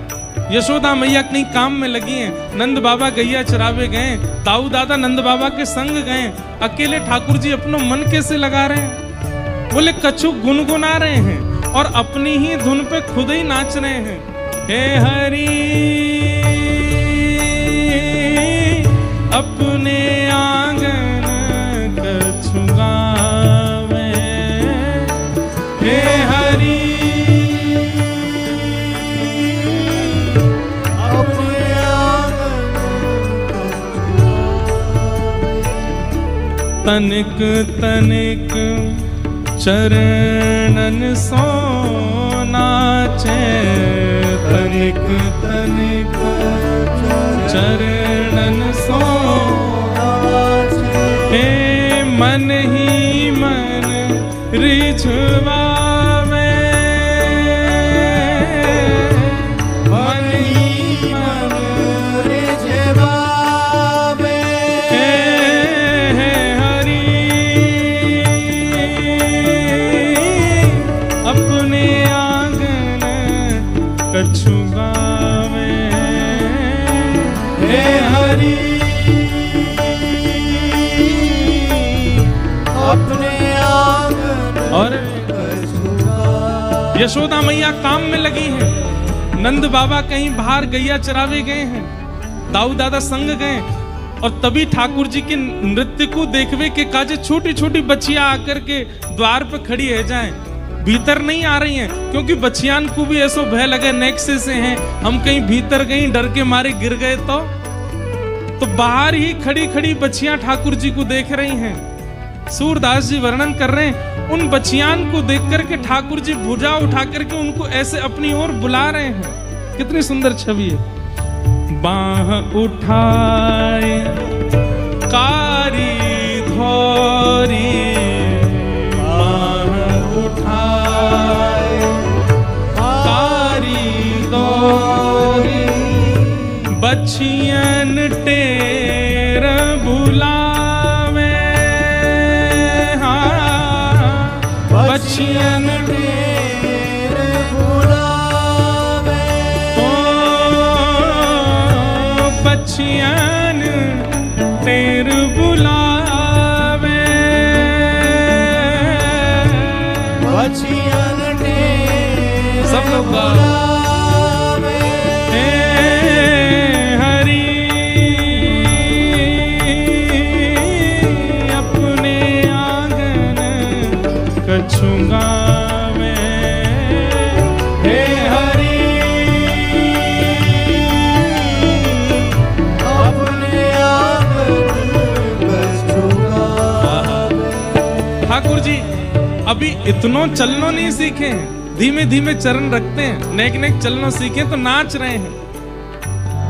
यशोदा मैया कहीं काम में लगी हैं, नंद बाबा गैया चरावे गए, ताऊ दादा नंद बाबा के संग गए, अकेले ठाकुर जी अपना मन कैसे लगा रहे हैं? बोले कछु गुनगुना रहे हैं और अपनी ही धुन पे खुद ही नाच रहे हैं। हे हरि अपने आंगन कछु गावे हे हरि। तनिक तनिक चरणन सो नाचे, तनिक तनिक चरणन सो नाचे। हे मन ही मन रिझवावे, मन ही मन रिझवावे। अपने आंगन कछु गावे हे हरि। अपने आंगन और यशोदा मैया काम में लगी हैं, नंद बाबा कहीं बाहर गैया चरावे गए हैं, दाऊ दादा संग गए और तभी ठाकुर जी के नृत्य को देखवे के काजे छोटी छोटी बच्चियां आकर के द्वार पर खड़ी है जाएं, भीतर नहीं आ रही हैं क्योंकि बच्चियान को भी ऐसा भय लगे नेक्से से हैं, हम कहीं भीतर कहीं डर के मारे गिर गए तो बाहर ही खड़ी खड़ी बच्चियां ठाकुर जी को देख रही हैं। सूरदास जी वर्णन कर रहे हैं उन बच्चियान को देख करके ठाकुर जी भुजा उठा करके उनको ऐसे अपनी ओर बुला रहे हैं। कितनी सुंदर छवि है। बाह उठाए कारी धोरी, बच्चियन टेर बुलावे, हाँ बच्चियन टेर बुलावे। ओ बच्चियन टेर बुलावे, बच्चियन टेर सब लोग गावे हे हरि। अपने ठाकुर जी अभी इतनो चलनो नहीं सीखे हैं, धीमे धीमे चरण रखते हैं, नेक नेक चलनो सीखे तो नाच रहे हैं,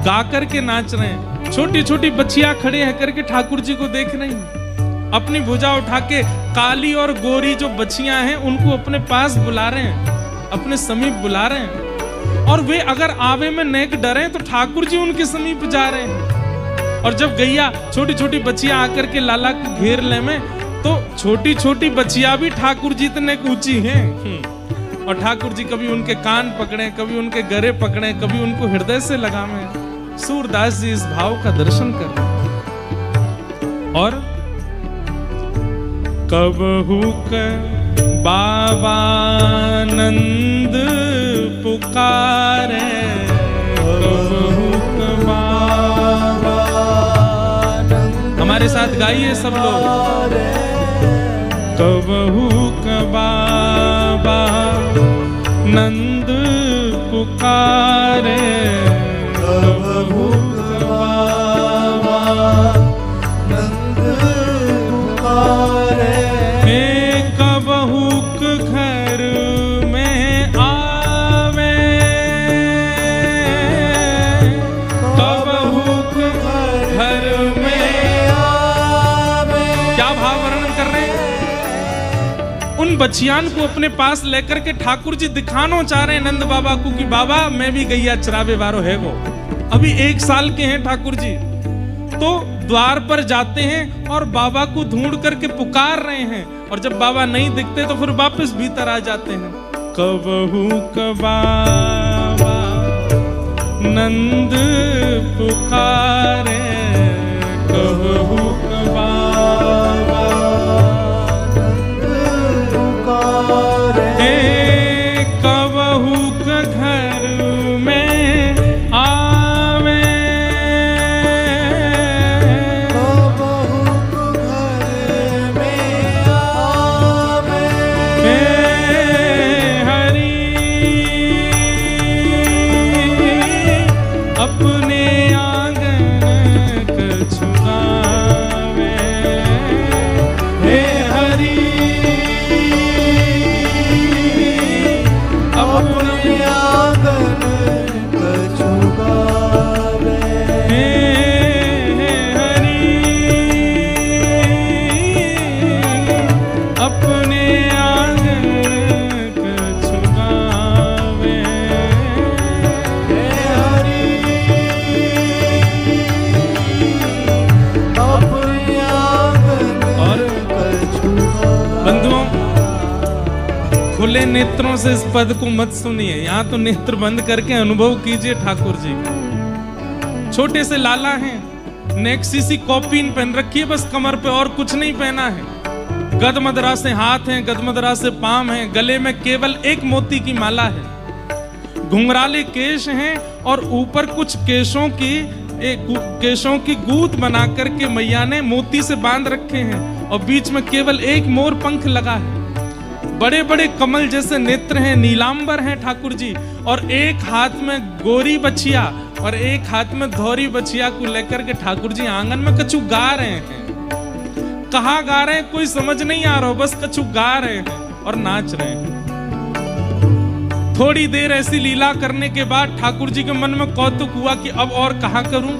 गा करके नाच रहे हैं। छोटी छोटी बच्चियां खड़े हैं करके ठाकुर जी को देख रही हैं, अपनी भुजा उठा के काली और गोरी जो बच्चियां हैं उनको अपने पास बुला रहे हैं, अपने समीप बुला रहे हैं। और वे अगर आवे में नेक डरे तो ठाकुर जी उनके समीप जा रहे हैं। और जब गैया छोटी छोटी बच्चियां आकर के लाला को घेर ले में, तो छोटी छोटी बच्चियां भी ठाकुर जी इतने ऊंची हैं। और ठाकुर जी कभी उनके कान पकड़े, कभी उनके गरे पकड़े, कभी उनको हृदय से लगावे। सूरदास जी इस भाव का दर्शन कर रहे हैं। और कबहू के बाबा नंद पुकारे, कबहू के बाबा। हमारे साथ गाइए सब लोग। कबहू के बाबा नंद पुकारे, कबहू के बाबा नंद पुकारे। कबहू के घर में आवे, कबहू के घर में आवे। क्या भाव वर्णन कर रहे हैं? उन बच्चियान को अपने पास लेकर के ठाकुर जी दिखाना चाह रहे हैं नंद बाबा को कि बाबा मैं भी गैया चरावे वारो है वो। अभी 1 साल के हैं ठाकुर जी। तो द्वार पर जाते हैं और बाबा को ढूंढ करके पुकार रहे हैं। और जब बाबा नहीं दिखते तो फिर वापस भीतर आ जाते हैं। कबहू क बाबा नंद पुकारे, कबहू क बाबा कबहू के घर में आवे, कबहू के घर में आवे। हरि अपने आंगन कछुआवे। हे हरि अपने आंगन कछुआवे। हरि अपने आंगन कछुआवे। हरि अपने आंगन और कछुआवे। बंधुओं, खुले नेत्रों से इस पद को मत सुनिए। यहाँ तो नेत्र बंद करके अनुभव कीजिए ठाकुर जी। छोटे से लाला हैं, नेक सी कॉपीन पहन रखी है बस कमर पे, और कुछ नहीं पहना है। गदमदरा से हाथ हैं, गदमदरा से पांव हैं, गले में केवल एक मोती की माला है। घुंघराले केश हैं और ऊपर कुछ केशों की गूंथ बना करके मैया ने मोती से बांध रखे हैं। और बीच में केवल एक मोर पंख लगा है। बड़े बड़े कमल जैसे नेत्र हैं, नीलांबर हैं ठाकुर जी। और एक हाथ में गोरी बछिया और एक हाथ में धौरी बछिया को लेकर के ठाकुर जी आंगन में कछु गा रहे हैं। कहाँ गा रहे हैं कोई समझ नहीं आ रहा, बस कछु गा रहे हैं और नाच रहे हैं। थोड़ी देर ऐसी लीला करने के बाद ठाकुर जी के मन में कौतुक हुआ कि अब और कहाँ करूं।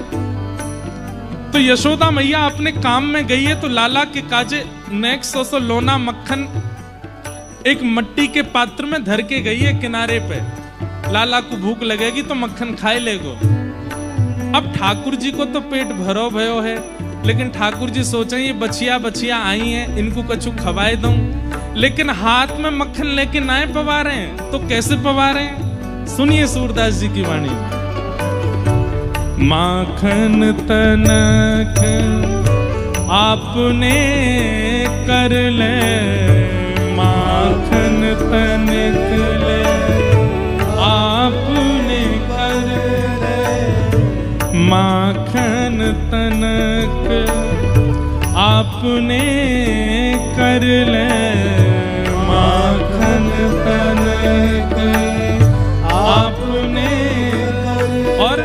तो यशोदा मैया अपने काम में गई है, तो लाला के काजे नेक 100 लोना मक्खन एक मट्टी के पात्र में धर के गई है किनारे पे। लाला को भूख लगेगी तो मक्खन खाए लेगो। अब ठाकुर जी को तो पेट भरो भयो है, लेकिन ठाकुर जी सोचे ये बछिया आई हैं, इनको कछु खवाए दूं। लेकिन हाथ में मक्खन लेके ना पवा रहे हैं, तो कैसे पवा रहे हैं? सुनिए सूरदास जी की वाणी। माखन तनक आपने कर ले, माखन तनक ले आपने कर ले। माखन तनक आपने कर ले, माखन तनक आपने। और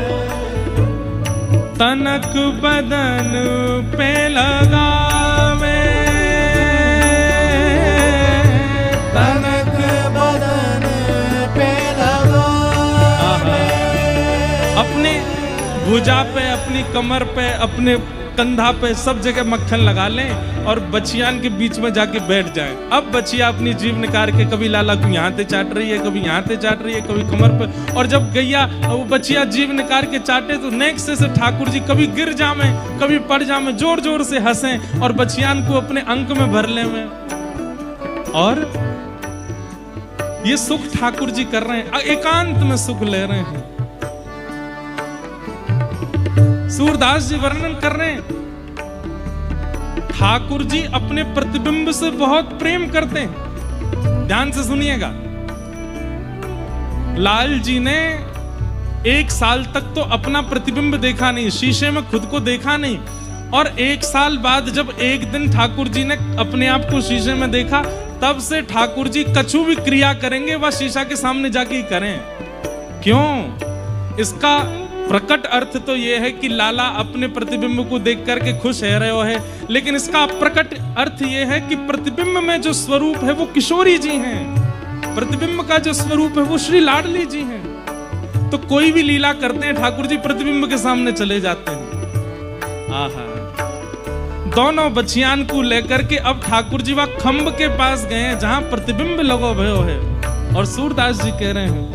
तनक बदन पे लगावे, तनक बदन पे लगावे। अपने भुजा पे, अपनी कमर पे, अपने कंधा पे सब जगह मक्खन लगा लें और बछियान के बीच में जाके बैठ जाएं। अब बछिया अपनी जीभ निकाल के कभी लाला को यहाँ से चाट रही है, कभी यहाँ से चाट रही है, कभी कमर पे, और जब गैया वो बछिया जीभ निकाल के चाटे तो नेक्स्ट से ठाकुर जी कभी गिर जामे, कभी पड़ जामे, जोर जोर से हंसें और बछियान को अपने अंक में भर ले में। और ये सुख ठाकुर जी कर रहे हैं, एकांत में सुख ले रहे हैं। सूरदास जी वर्णन कर रहे हैं, ठाकुर जी अपने प्रतिबिंब से बहुत प्रेम करते हैं। ध्यान से सुनिएगा, लाल जी ने 1 साल तक तो अपना प्रतिबिंब देखा नहीं, शीशे में खुद को देखा नहीं, और 1 साल बाद जब एक दिन ठाकुर जी ने अपने आप को शीशे में देखा, तब से ठाकुर जी कछु भी क्रिया करेंगे वह शीशा के सामने जाके ही करें। क्यों? इसका प्रकट अर्थ तो यह है कि लाला अपने प्रतिबिंब को देख करके खुश है रहे है, लेकिन इसका प्रकट अर्थ यह है कि प्रतिबिंब में जो स्वरूप है वो किशोरी जी हैं, प्रतिबिंब का जो स्वरूप है वो श्री लाडली जी हैं। तो कोई भी लीला करते हैं ठाकुर जी प्रतिबिंब के सामने चले जाते हैं। आहा, दोनों बछियान को लेकर के अब ठाकुर जी वह खंभ के पास गए हैं जहां प्रतिबिंब लगो भयो है, और सूरदास जी कह रहे हैं,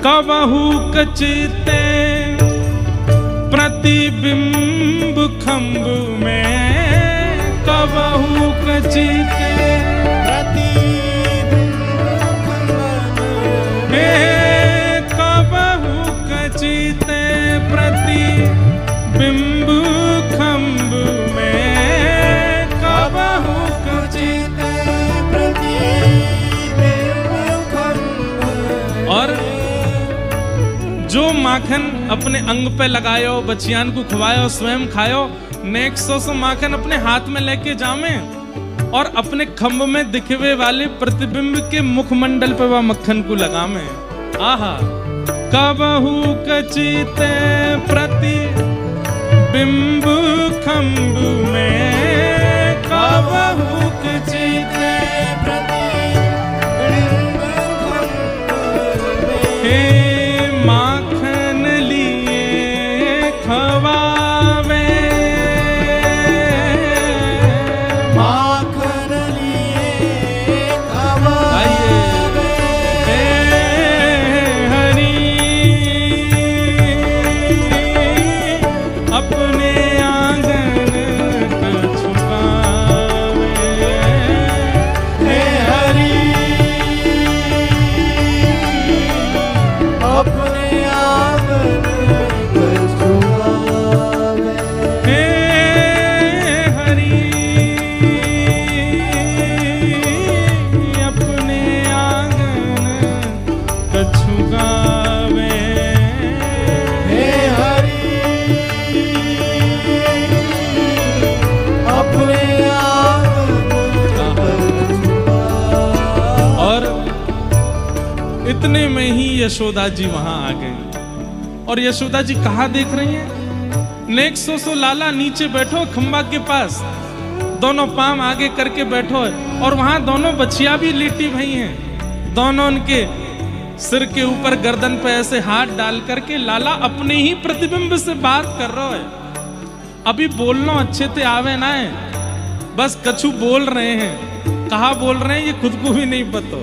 कबहू कचिते प्रतिबिंब खंभ में, कबहू कचिते कबहू कचिते प्रतिबिंब खंभ में, कबहू कचिते प्रतिबिंब खंभ। और जो माखन अपने अंग पे लगायो, बछियान को खवायो, स्वयं खायो, नेक्स्ट सो माखन अपने हाथ में लेके जामे और अपने खंभ में दिखवे वाले प्रतिबिंब के मुखमंडल पे वह मक्खन को लगामे। आहा, कबहू कचिते प्रतिबिंब खंभ में, कबहू कचिते प्रतिबिंब खंभ में, माखन लिए खवावे, माखन लिए खवावे, हरि अपने आंगन छुपावे, हे हरि अपने आंगन छुपावे, हे हरि अपने आंगन कछु गावे, हे हरि अपने आंगन छुपावे। और इतने में ही यशोदा जी वहां आ गई। और यशोदा जी कहा देख रही हैं? नेक्स्ट सो लाला नीचे बैठो खंबा के पास, दोनों पाम आगे करके बैठो है, और वहां दोनों बछिया भी लेटी भई हैं, दोनों उनके सिर के ऊपर गर्दन पे ऐसे हाथ डाल करके लाला अपने ही प्रतिबिंब से बात कर रहा है। अभी बोलना अच्छे से आवे ना है, बस कछु बोल रहे हैं, कहा बोल रहे हैं ये खुद को भी नहीं पता,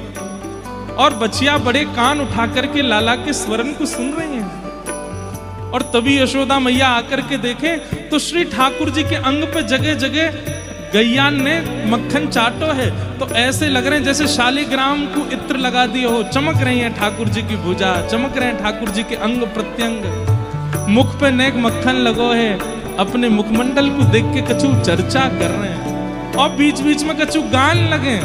और बछिया बड़े कान उठा करके लाला के स्वरन को सुन रही हैं। और तभी यशोदा मैया आकर के देखे तो श्री ठाकुर जी के अंग पे जगह जगह गैया ने मक्खन चाटो है, तो ऐसे लग रहे हैं जैसे शालिग्राम को इत्र लगा दिए हो, चमक रही है ठाकुर जी की भुजा, चमक रहे हैं ठाकुर जी के अंग प्रत्यंग, मुख पे नेक मक्खन लगो है, अपने मुखमंडल को देख के कछु चर्चा कर रहे हैं, और बीच बीच में कछु गान लगे।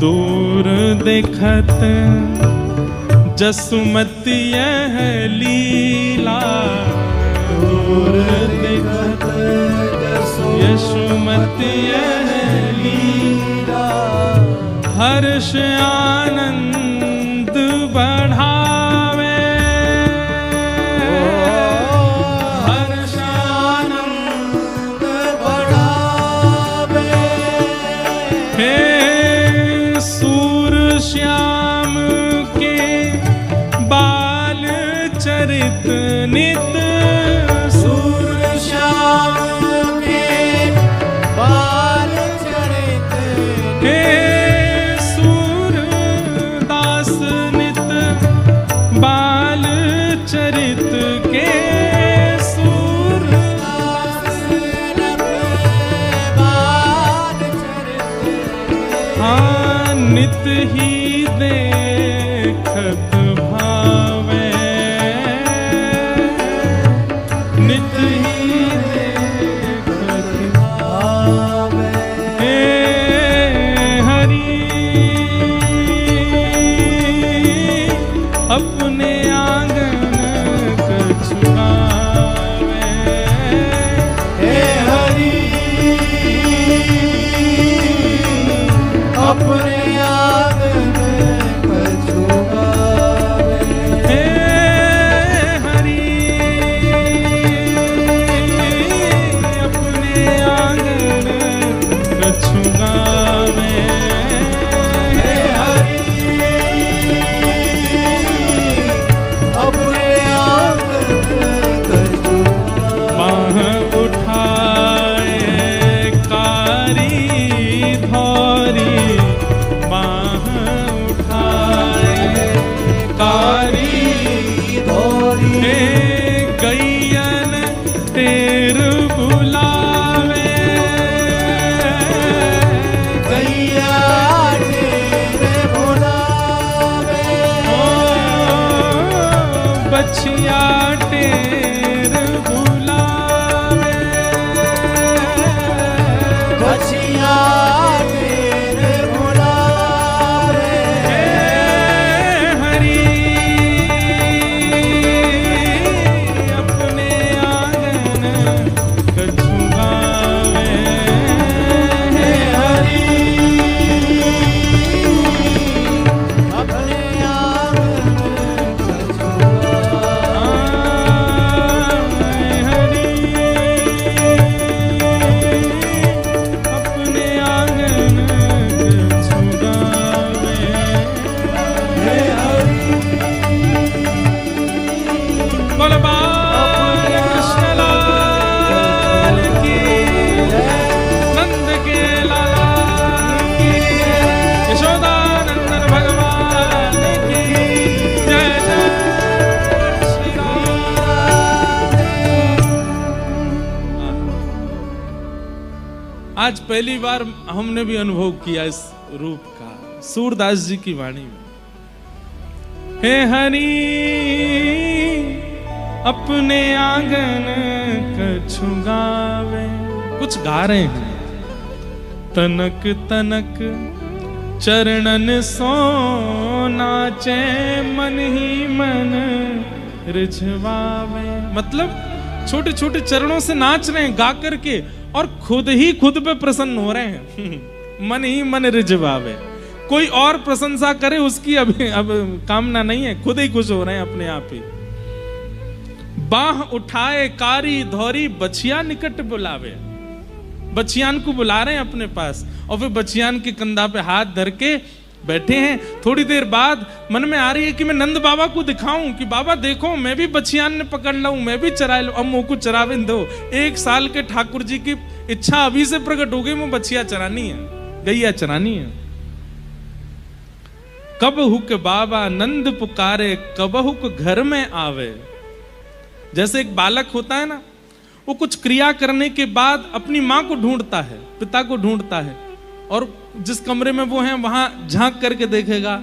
दूर देखत जसुमती यह लीला, दूर देखत यशुमती यह लीला, हर्ष आनंद बढ़ावे, हर्ष आनंद बढ़ावे, हे सूर श्याम के बाल चरित नित ही देखत भावे, नित ही देखत भावे। हे हरि अपने आंगन कछु गावे, हे हरि अपने आंगन कछु गावे। हे हरि अपने आंगन कछु गावे, हे हरि अपने आंगन कछु बाह उठाए कारी धौरी, बाह उठाए कारी धौरी। हे गैयन तेर बुलावे, गैया तेरे बुलावे। ओ बछिया टेर बुलावे, बछिया तेरे बुलावे। हे हरि अपने आंगन कछु गावे, हे हरि अपने आंगन कछु गावे। हरि अपने आंगन कछु गावे, हे हरि बोल बाल कृष्ण लाल की, नंद के लाला की, यशोदानंदन भगवान की जय जय श्री राम। आज पहली बार हमने भी अनुभव किया इस रूप का सूरदास जी की वाणी में। हे हरि अपने आंगन कछु गावे, कुछ गा रहे हैं। तनक तनक चरणन सो नाचे, मन ही मन रिझवावे। मतलब छोटे छोटे चरणों से नाच रहे हैं गा करके, और खुद ही खुद पे प्रसन्न हो रहे हैं। मन ही मन रिझवावे, कोई और प्रशंसा करे उसकी अभी अब कामना नहीं है, खुद ही खुश हो रहे हैं अपने आप ही। बाह उठाए कारी धौरी, बछिया निकट बुलावे, बछियान को बुला रहे हैं अपने पास, और फिर बछियान के कंधा पे हाथ धर के बैठे हैं। थोड़ी देर बाद मन में आ रही है कि मैं नंद बाबा को दिखाऊं कि बाबा देखो मैं भी बछियान ने पकड़ लाऊं, मैं भी चरा लूं। अब मुंह को चरावे दो। 1 साल के ठाकुर जी की इच्छा अभी से प्रकट हो गई, मुझे बछिया चरानी है, गैया चरानी है। कब हुक बाबा नंद पुकारे, कब हुक घर में आवे। जैसे एक बालक होता है ना, वो कुछ क्रिया करने के बाद अपनी माँ को ढूंढता है, पिता को ढूंढता है, और जिस कमरे में वो हैं वहां झांक करके देखेगा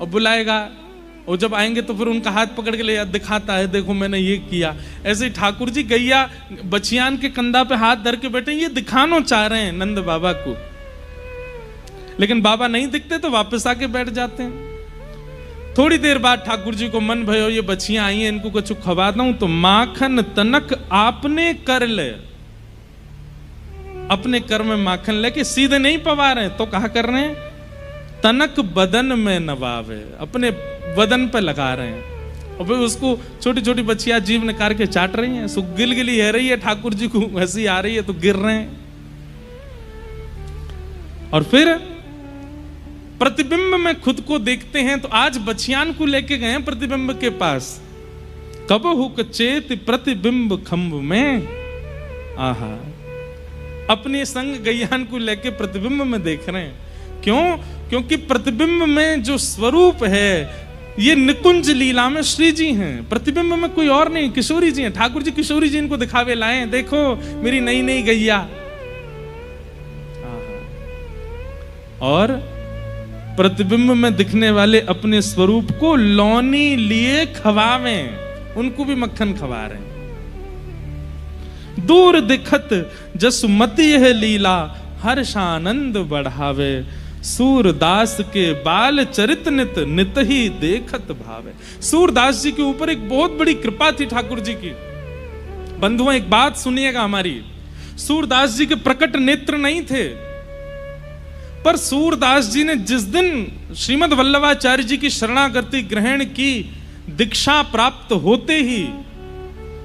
और बुलाएगा, और जब आएंगे तो फिर उनका हाथ पकड़ के ले दिखाता है, देखो मैंने ये किया। ऐसे ही ठाकुर जी गैया बछियान के कंधा पे हाथ धर के बैठे, ये दिखाना चाह रहे हैं नंद बाबा को, लेकिन बाबा नहीं दिखते तो वापस आके बैठ जाते हैं। थोड़ी देर बाद ठाकुर जी को मन भयो, ये बछियां आई हैं, इनको कुछ खवाता हूं, तो माखन तनक आपने कर ले। अपने कर में माखन लेके सीधे नहीं पवा रहे, तो कहा कर रहे हैं तनक बदन में नवावे, अपने बदन पे लगा रहे हैं। और फिर उसको छोटी छोटी बच्चियां जीभ निकाल के चाट रही हैं, सो गिलगिली है रही है, ठाकुर जी को हंसी आ रही है तो गिर रहे हैं। और फिर प्रतिबिंब में खुद को देखते हैं, तो आज बछियान को लेके गए हैं प्रतिबिंब के पास। कब हुक चेत प्रतिबिंब खंभ में, आहा, अपने संग गैयान को लेके प्रतिबिंब में देख रहे हैं। क्यों? क्योंकि प्रतिबिंब में जो स्वरूप है, ये निकुंज लीला में श्री जी हैं, प्रतिबिंब में कोई और नहीं, किशोरी जी हैं। ठाकुर जी किशोरी जी इनको दिखावे लाए, देखो मेरी नई नई गैया। और प्रतिबिंब में दिखने वाले अपने स्वरूप को लौनी लिए खवावें, उनको भी मक्खन खवा रहे हैं। दूर दिखत जसुमति यह लीला हर्षानंद बढ़ावे, सूरदास के बाल चरित नित नित ही देखत भावे। सूरदास जी के ऊपर एक बहुत बड़ी कृपा थी ठाकुर जी की। बंधुओं एक बात सुनिएगा हमारी, सूरदास जी के प्रकट नेत्र नहीं थे, पर सूरदास जी ने जिस दिन श्रीमद् वल्लभाचार्य जी की शरणागति ग्रहण की, दीक्षा प्राप्त होते ही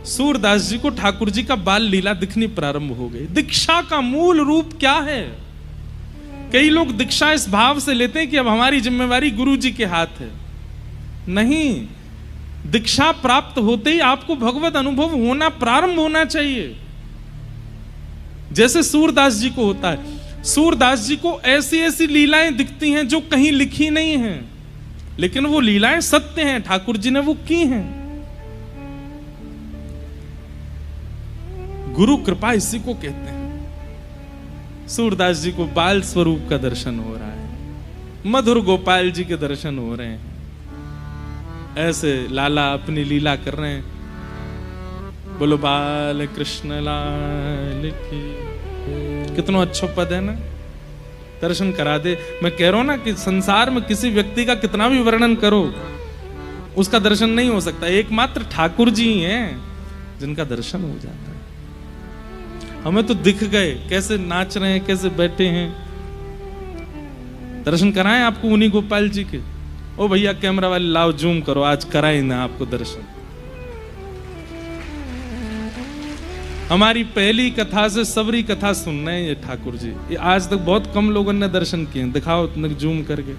सूरदास जी को ठाकुर जी का बाल लीला दिखनी प्रारंभ हो गई। दीक्षा का मूल रूप क्या है? कई लोग दीक्षा इस भाव से लेते हैं कि अब हमारी जिम्मेवारी गुरु जी के हाथ है। नहीं, दीक्षा प्राप्त होते ही आपको भगवत अनुभव होना प्रारंभ होना चाहिए, जैसे सूरदास जी को होता है। सूरदास जी को ऐसी ऐसी लीलाएं दिखती हैं जो कहीं लिखी नहीं हैं, लेकिन वो लीलाएं सत्य हैं, ठाकुर जी ने वो की हैं। गुरु कृपा इसी को कहते हैं। सूरदास जी को बाल स्वरूप का दर्शन हो रहा है, मधुर गोपाल जी के दर्शन हो रहे हैं, ऐसे लाला अपनी लीला कर रहे हैं। बोलो बाल कृष्ण लाल की। कितना अच्छा पद है ना, दर्शन करा दे। मैं कह रहा हूं ना कि संसार में किसी व्यक्ति का कितना भी वर्णन करो, उसका दर्शन नहीं हो सकता। एकमात्र ठाकुर जी ही हैं जिनका दर्शन हो जाता है। हमें तो दिख गए कैसे नाच रहे हैं, कैसे बैठे हैं। दर्शन कराएं आपको उन्हीं गोपाल जी के। ओ भैया कैमरा वाले लाओ, जूम करो, आज कराएं ना आपको दर्शन। हमारी पहली कथा से सबरी कथा सुन रहे हैं ये ठाकुर जी। ये आज तक बहुत कम लोगों ने दर्शन किए। दिखाओ जूम करके,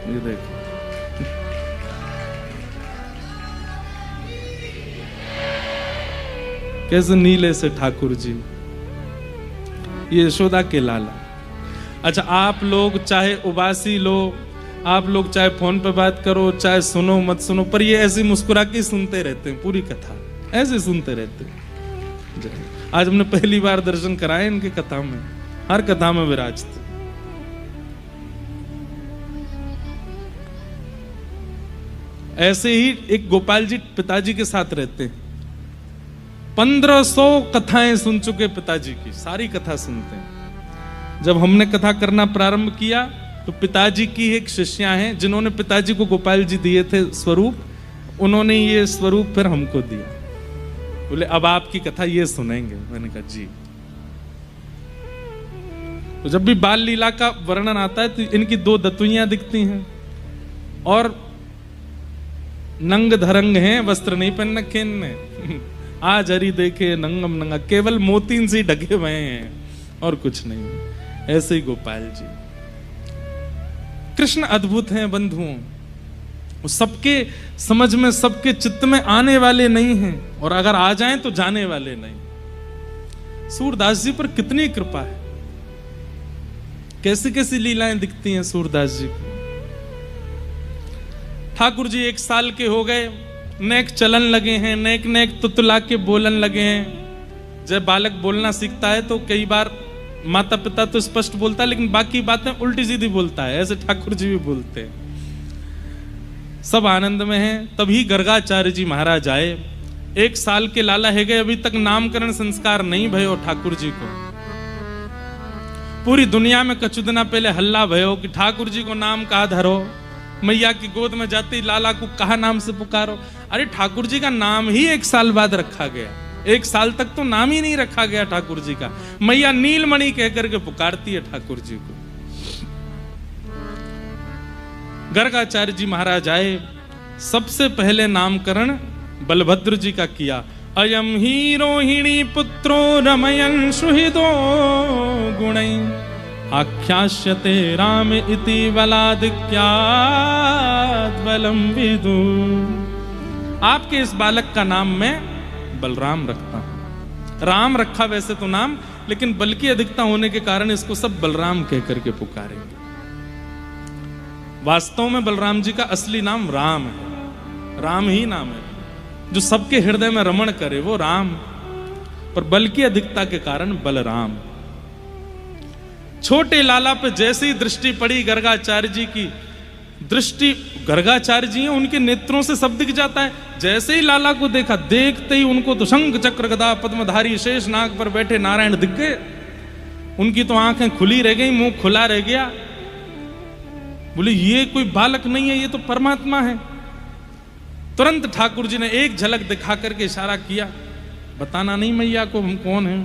ये देखो। कैसे नीले से ठाकुर जी, ये यशोदा के लाला। अच्छा, आप लोग चाहे उबासी लो, आप लोग चाहे फोन पे बात करो, चाहे सुनो मत सुनो, पर ये ऐसे मुस्कुरा के सुनते रहते हैं, पूरी कथा ऐसे सुनते रहते हैं। आज हमने पहली बार दर्शन कराए इनकी कथा में, हर कथा में विराजते। ऐसे ही एक गोपाल जी पिताजी के साथ रहते हैं। 1500 कथाएं सुन चुके पिताजी की, सारी कथा सुनते हैं। जब हमने कथा करना प्रारंभ किया तो पिताजी की एक शिष्या हैं जिन्होंने पिताजी को गोपाल जी दिए थे स्वरूप, उन्होंने ये स्वरूप फिर हमको दिया। बोले अब आपकी कथा ये सुनेंगे। मैंने कहा जी। तो जब भी बाल लीला का वर्णन आता है तो इनकी 2 दतुइयां दिखती हैं और नंग धरंग हैं, वस्त्र नहीं पहन रखे इनने। आज हरी देखे नंगम नंगा, केवल मोतीन से ढके हुए हैं और कुछ नहीं। ऐसे ही गोपाल जी। कृष्ण अद्भुत हैं बंधुओं, सबके समझ में, सबके चित्त में आने वाले नहीं हैं, और अगर आ जाएं तो जाने वाले नहीं। सूरदास जी पर कितनी कृपा है, कैसी कैसी लीलाएं दिखती हैं सूरदास जी की। ठाकुर जी 1 साल के हो गए, नेक चलन लगे हैं, नेक नेक तुतला के बोलन लगे हैं। जब बालक बोलना सीखता है तो कई बार माता पिता तो स्पष्ट बोलता है, लेकिन बाकी बातें उल्टी सीधी बोलता है। ऐसे ठाकुर जी भी बोलते हैं। सब आनंद में हैं। तभी गर्गाचार्य जी महाराज आए। 1 साल के लाला है गए, अभी तक नामकरण संस्कार नहीं भयो ठाकुर जी को। पूरी दुनिया में कछु दिना पहले हल्ला भयो कि ठाकुर जी को नाम कहा धरो, मैया की गोद में जाते ही लाला को कहा नाम से पुकारो। अरे ठाकुर जी का नाम ही 1 साल बाद रखा गया, 1 साल तक तो नाम ही नहीं रखा गया ठाकुर जी का। मैया नीलमणि कह करके पुकारती है ठाकुर जी को। गर्गाचार्य जी महाराज आए, सबसे पहले नामकरण बलभद्र जी का किया। अयम ही रोहिणी पुत्रो रमयन सुहृदो गुणै आख्यास्यते राम इति बलादिक्यात् बलम विदु। आपके इस बालक का नाम मैं बलराम रखता हूं। राम रखा वैसे तो नाम, लेकिन बल की अधिकता होने के कारण इसको सब बलराम कह करके पुकारेंगे। वास्तव में बलराम जी का असली नाम राम है, राम ही नाम है। जो सबके हृदय में रमण करे वो राम, पर बल की अधिकता के कारण बलराम। छोटे लाला पे जैसे ही दृष्टि पड़ी गर्गाचार्य जी की दृष्टि, गर्गाचार्य जी हैं, उनके नेत्रों से सब दिख जाता है। जैसे ही लाला को देखा, देखते ही उनको तो शंख चक्र गदा पद्मधारी शेष नाग पर बैठे नारायण दिख गए। उनकी तो आंखें खुली रह गई, मुंह खुला रह गया। बोले ये कोई बालक नहीं है, ये तो परमात्मा है। तुरंत ठाकुर जी ने एक झलक दिखा करके इशारा किया, बताना नहीं मैया को हम कौन हैं।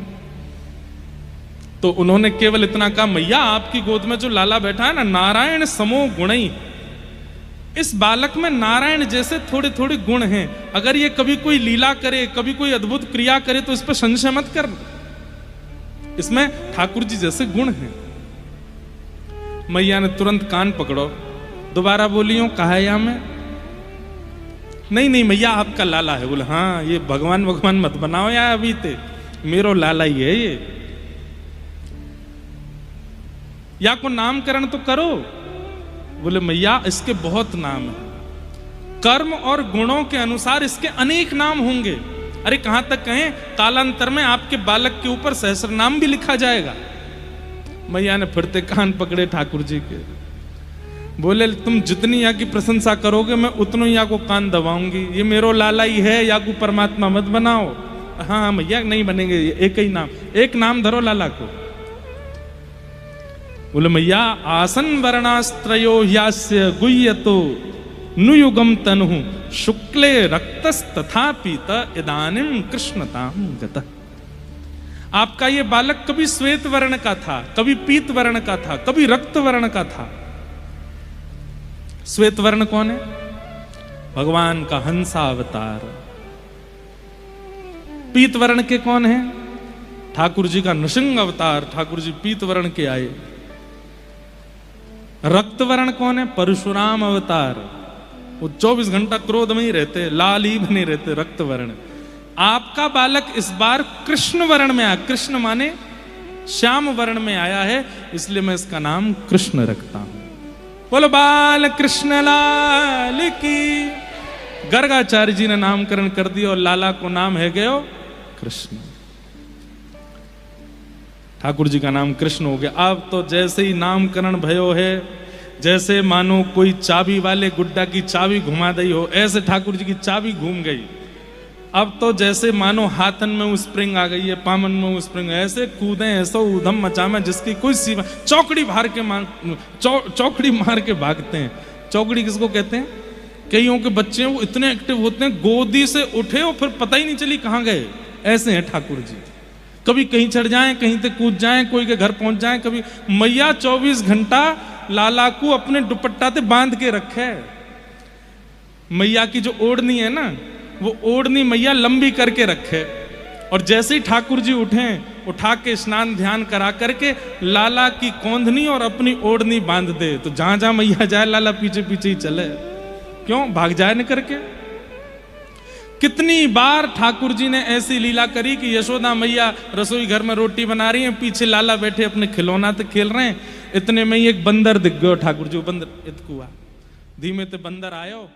तो उन्होंने केवल इतना कहा, मैया आपकी गोद में जो लाला बैठा है ना, नारायण समो गुणई, इस बालक में नारायण जैसे थोड़े थोड़े गुण हैं। अगर ये कभी कोई लीला करे, कभी कोई अद्भुत क्रिया करे तो इस पर संशय मत कर, इसमें ठाकुर जी जैसे गुण हैं। मैया ने तुरंत कान पकड़ो, दोबारा बोलियो कहा या मैं, नहीं नहीं मैया आपका लाला है। बोले हाँ, ये भगवान भगवान मत बनाओ या अभी ते मेरो लाला ही है ये, या को नामकरण तो करो। बोले मैया इसके बहुत नाम है, कर्म और गुणों के अनुसार इसके अनेक नाम होंगे। अरे कहां तक कहें, कालांतर में आपके बालक के ऊपर सहस्र नाम भी लिखा जाएगा। मैया ने फिरते कान पकड़े ठाकुर जी के, बोले तुम जितनी या की प्रशंसा करोगे मैं उतनो या को कान दबाऊंगी। ये मेरो लाला ही है, या को परमात्मा मत बनाओ। हाँ मैया नहीं बनेंगे, एक ही नाम, एक नाम धरो लाला को। बोले मैया आसन वर्णास्त्रयो ह्यास्य गुह्यतो नुयुगम तनु शुक्ले रक्तस तथा पीत इदानीम कृष्णताम गतः। आपका ये बालक कभी श्वेत वर्ण का था, कभी पीत वर्ण का था, कभी रक्त वर्ण का था। श्वेत वर्ण कौन है? भगवान का हंसा अवतार। पीत वर्ण के कौन है? ठाकुर जी का नृसिंह अवतार। ठाकुर जी पीत वर्ण के आए। रक्त वर्ण कौन है? परशुराम अवतार। वो 24 घंटा क्रोध में ही रहते, लाल ही बने रहते, रक्त वर्ण। आपका बालक इस बार कृष्ण वर्ण में आया। कृष्ण माने श्याम वर्ण में आया है, इसलिए मैं इसका नाम कृष्ण रखता हूं। बोलो बाल कृष्ण लाल की। गर्गाचार्य जी ने नामकरण कर दिया और लाला को नाम है गयो कृष्ण। ठाकुर जी का नाम कृष्ण हो गया। अब तो जैसे ही नामकरण भयो है, जैसे मानो कोई चाबी वाले गुड्डा की चाबी घुमा दी हो, ऐसे ठाकुर जी की चाबी घूम गई। अब तो जैसे मानो हाथन में वो स्प्रिंग आ गई है, पामन में वो स्प्रिंग, ऐसे कूदे, ऐसा उधम मचामे जिसकी कोई सीमा। चौकड़ी मार के भागते हैं। चौकड़ी किसको कहते हैं? कईयों के बच्चे वो इतने एक्टिव होते हैं, गोदी से उठे और फिर पता ही नहीं चली कहां गए। ऐसे हैं ठाकुर जी। कभी कहीं चढ़ जाएं, कहीं से कूद जाएं, कोई के घर पहुंच जाएं। कभी मैया 24 घंटा लाला को अपने दुपट्टा से बांध के रखे। मैया की जो ओढ़नी है ना, वो ओढ़नी मैया लंबी करके रखे। और जैसे ही ठाकुर जी उठे, उठा के स्नान ध्यान करा करके लाला की कोंधनी और अपनी ओढ़नी बांध दे। तो जहां जहां मैया जाए लाला पीछे पीछे ही चले। क्यों भाग जाए न करके? कितनी बार ठाकुर जी ने ऐसी लीला करी कि यशोदा मैया रसोई घर में रोटी बना रही हैं, पीछे लाला बैठे अपने खिलौना तक खेल रहे हैं। इतने में ही एक बंदर दिख गयो ठाकुर जी। बंदर इतकुआ धीमे ते बंदर आयो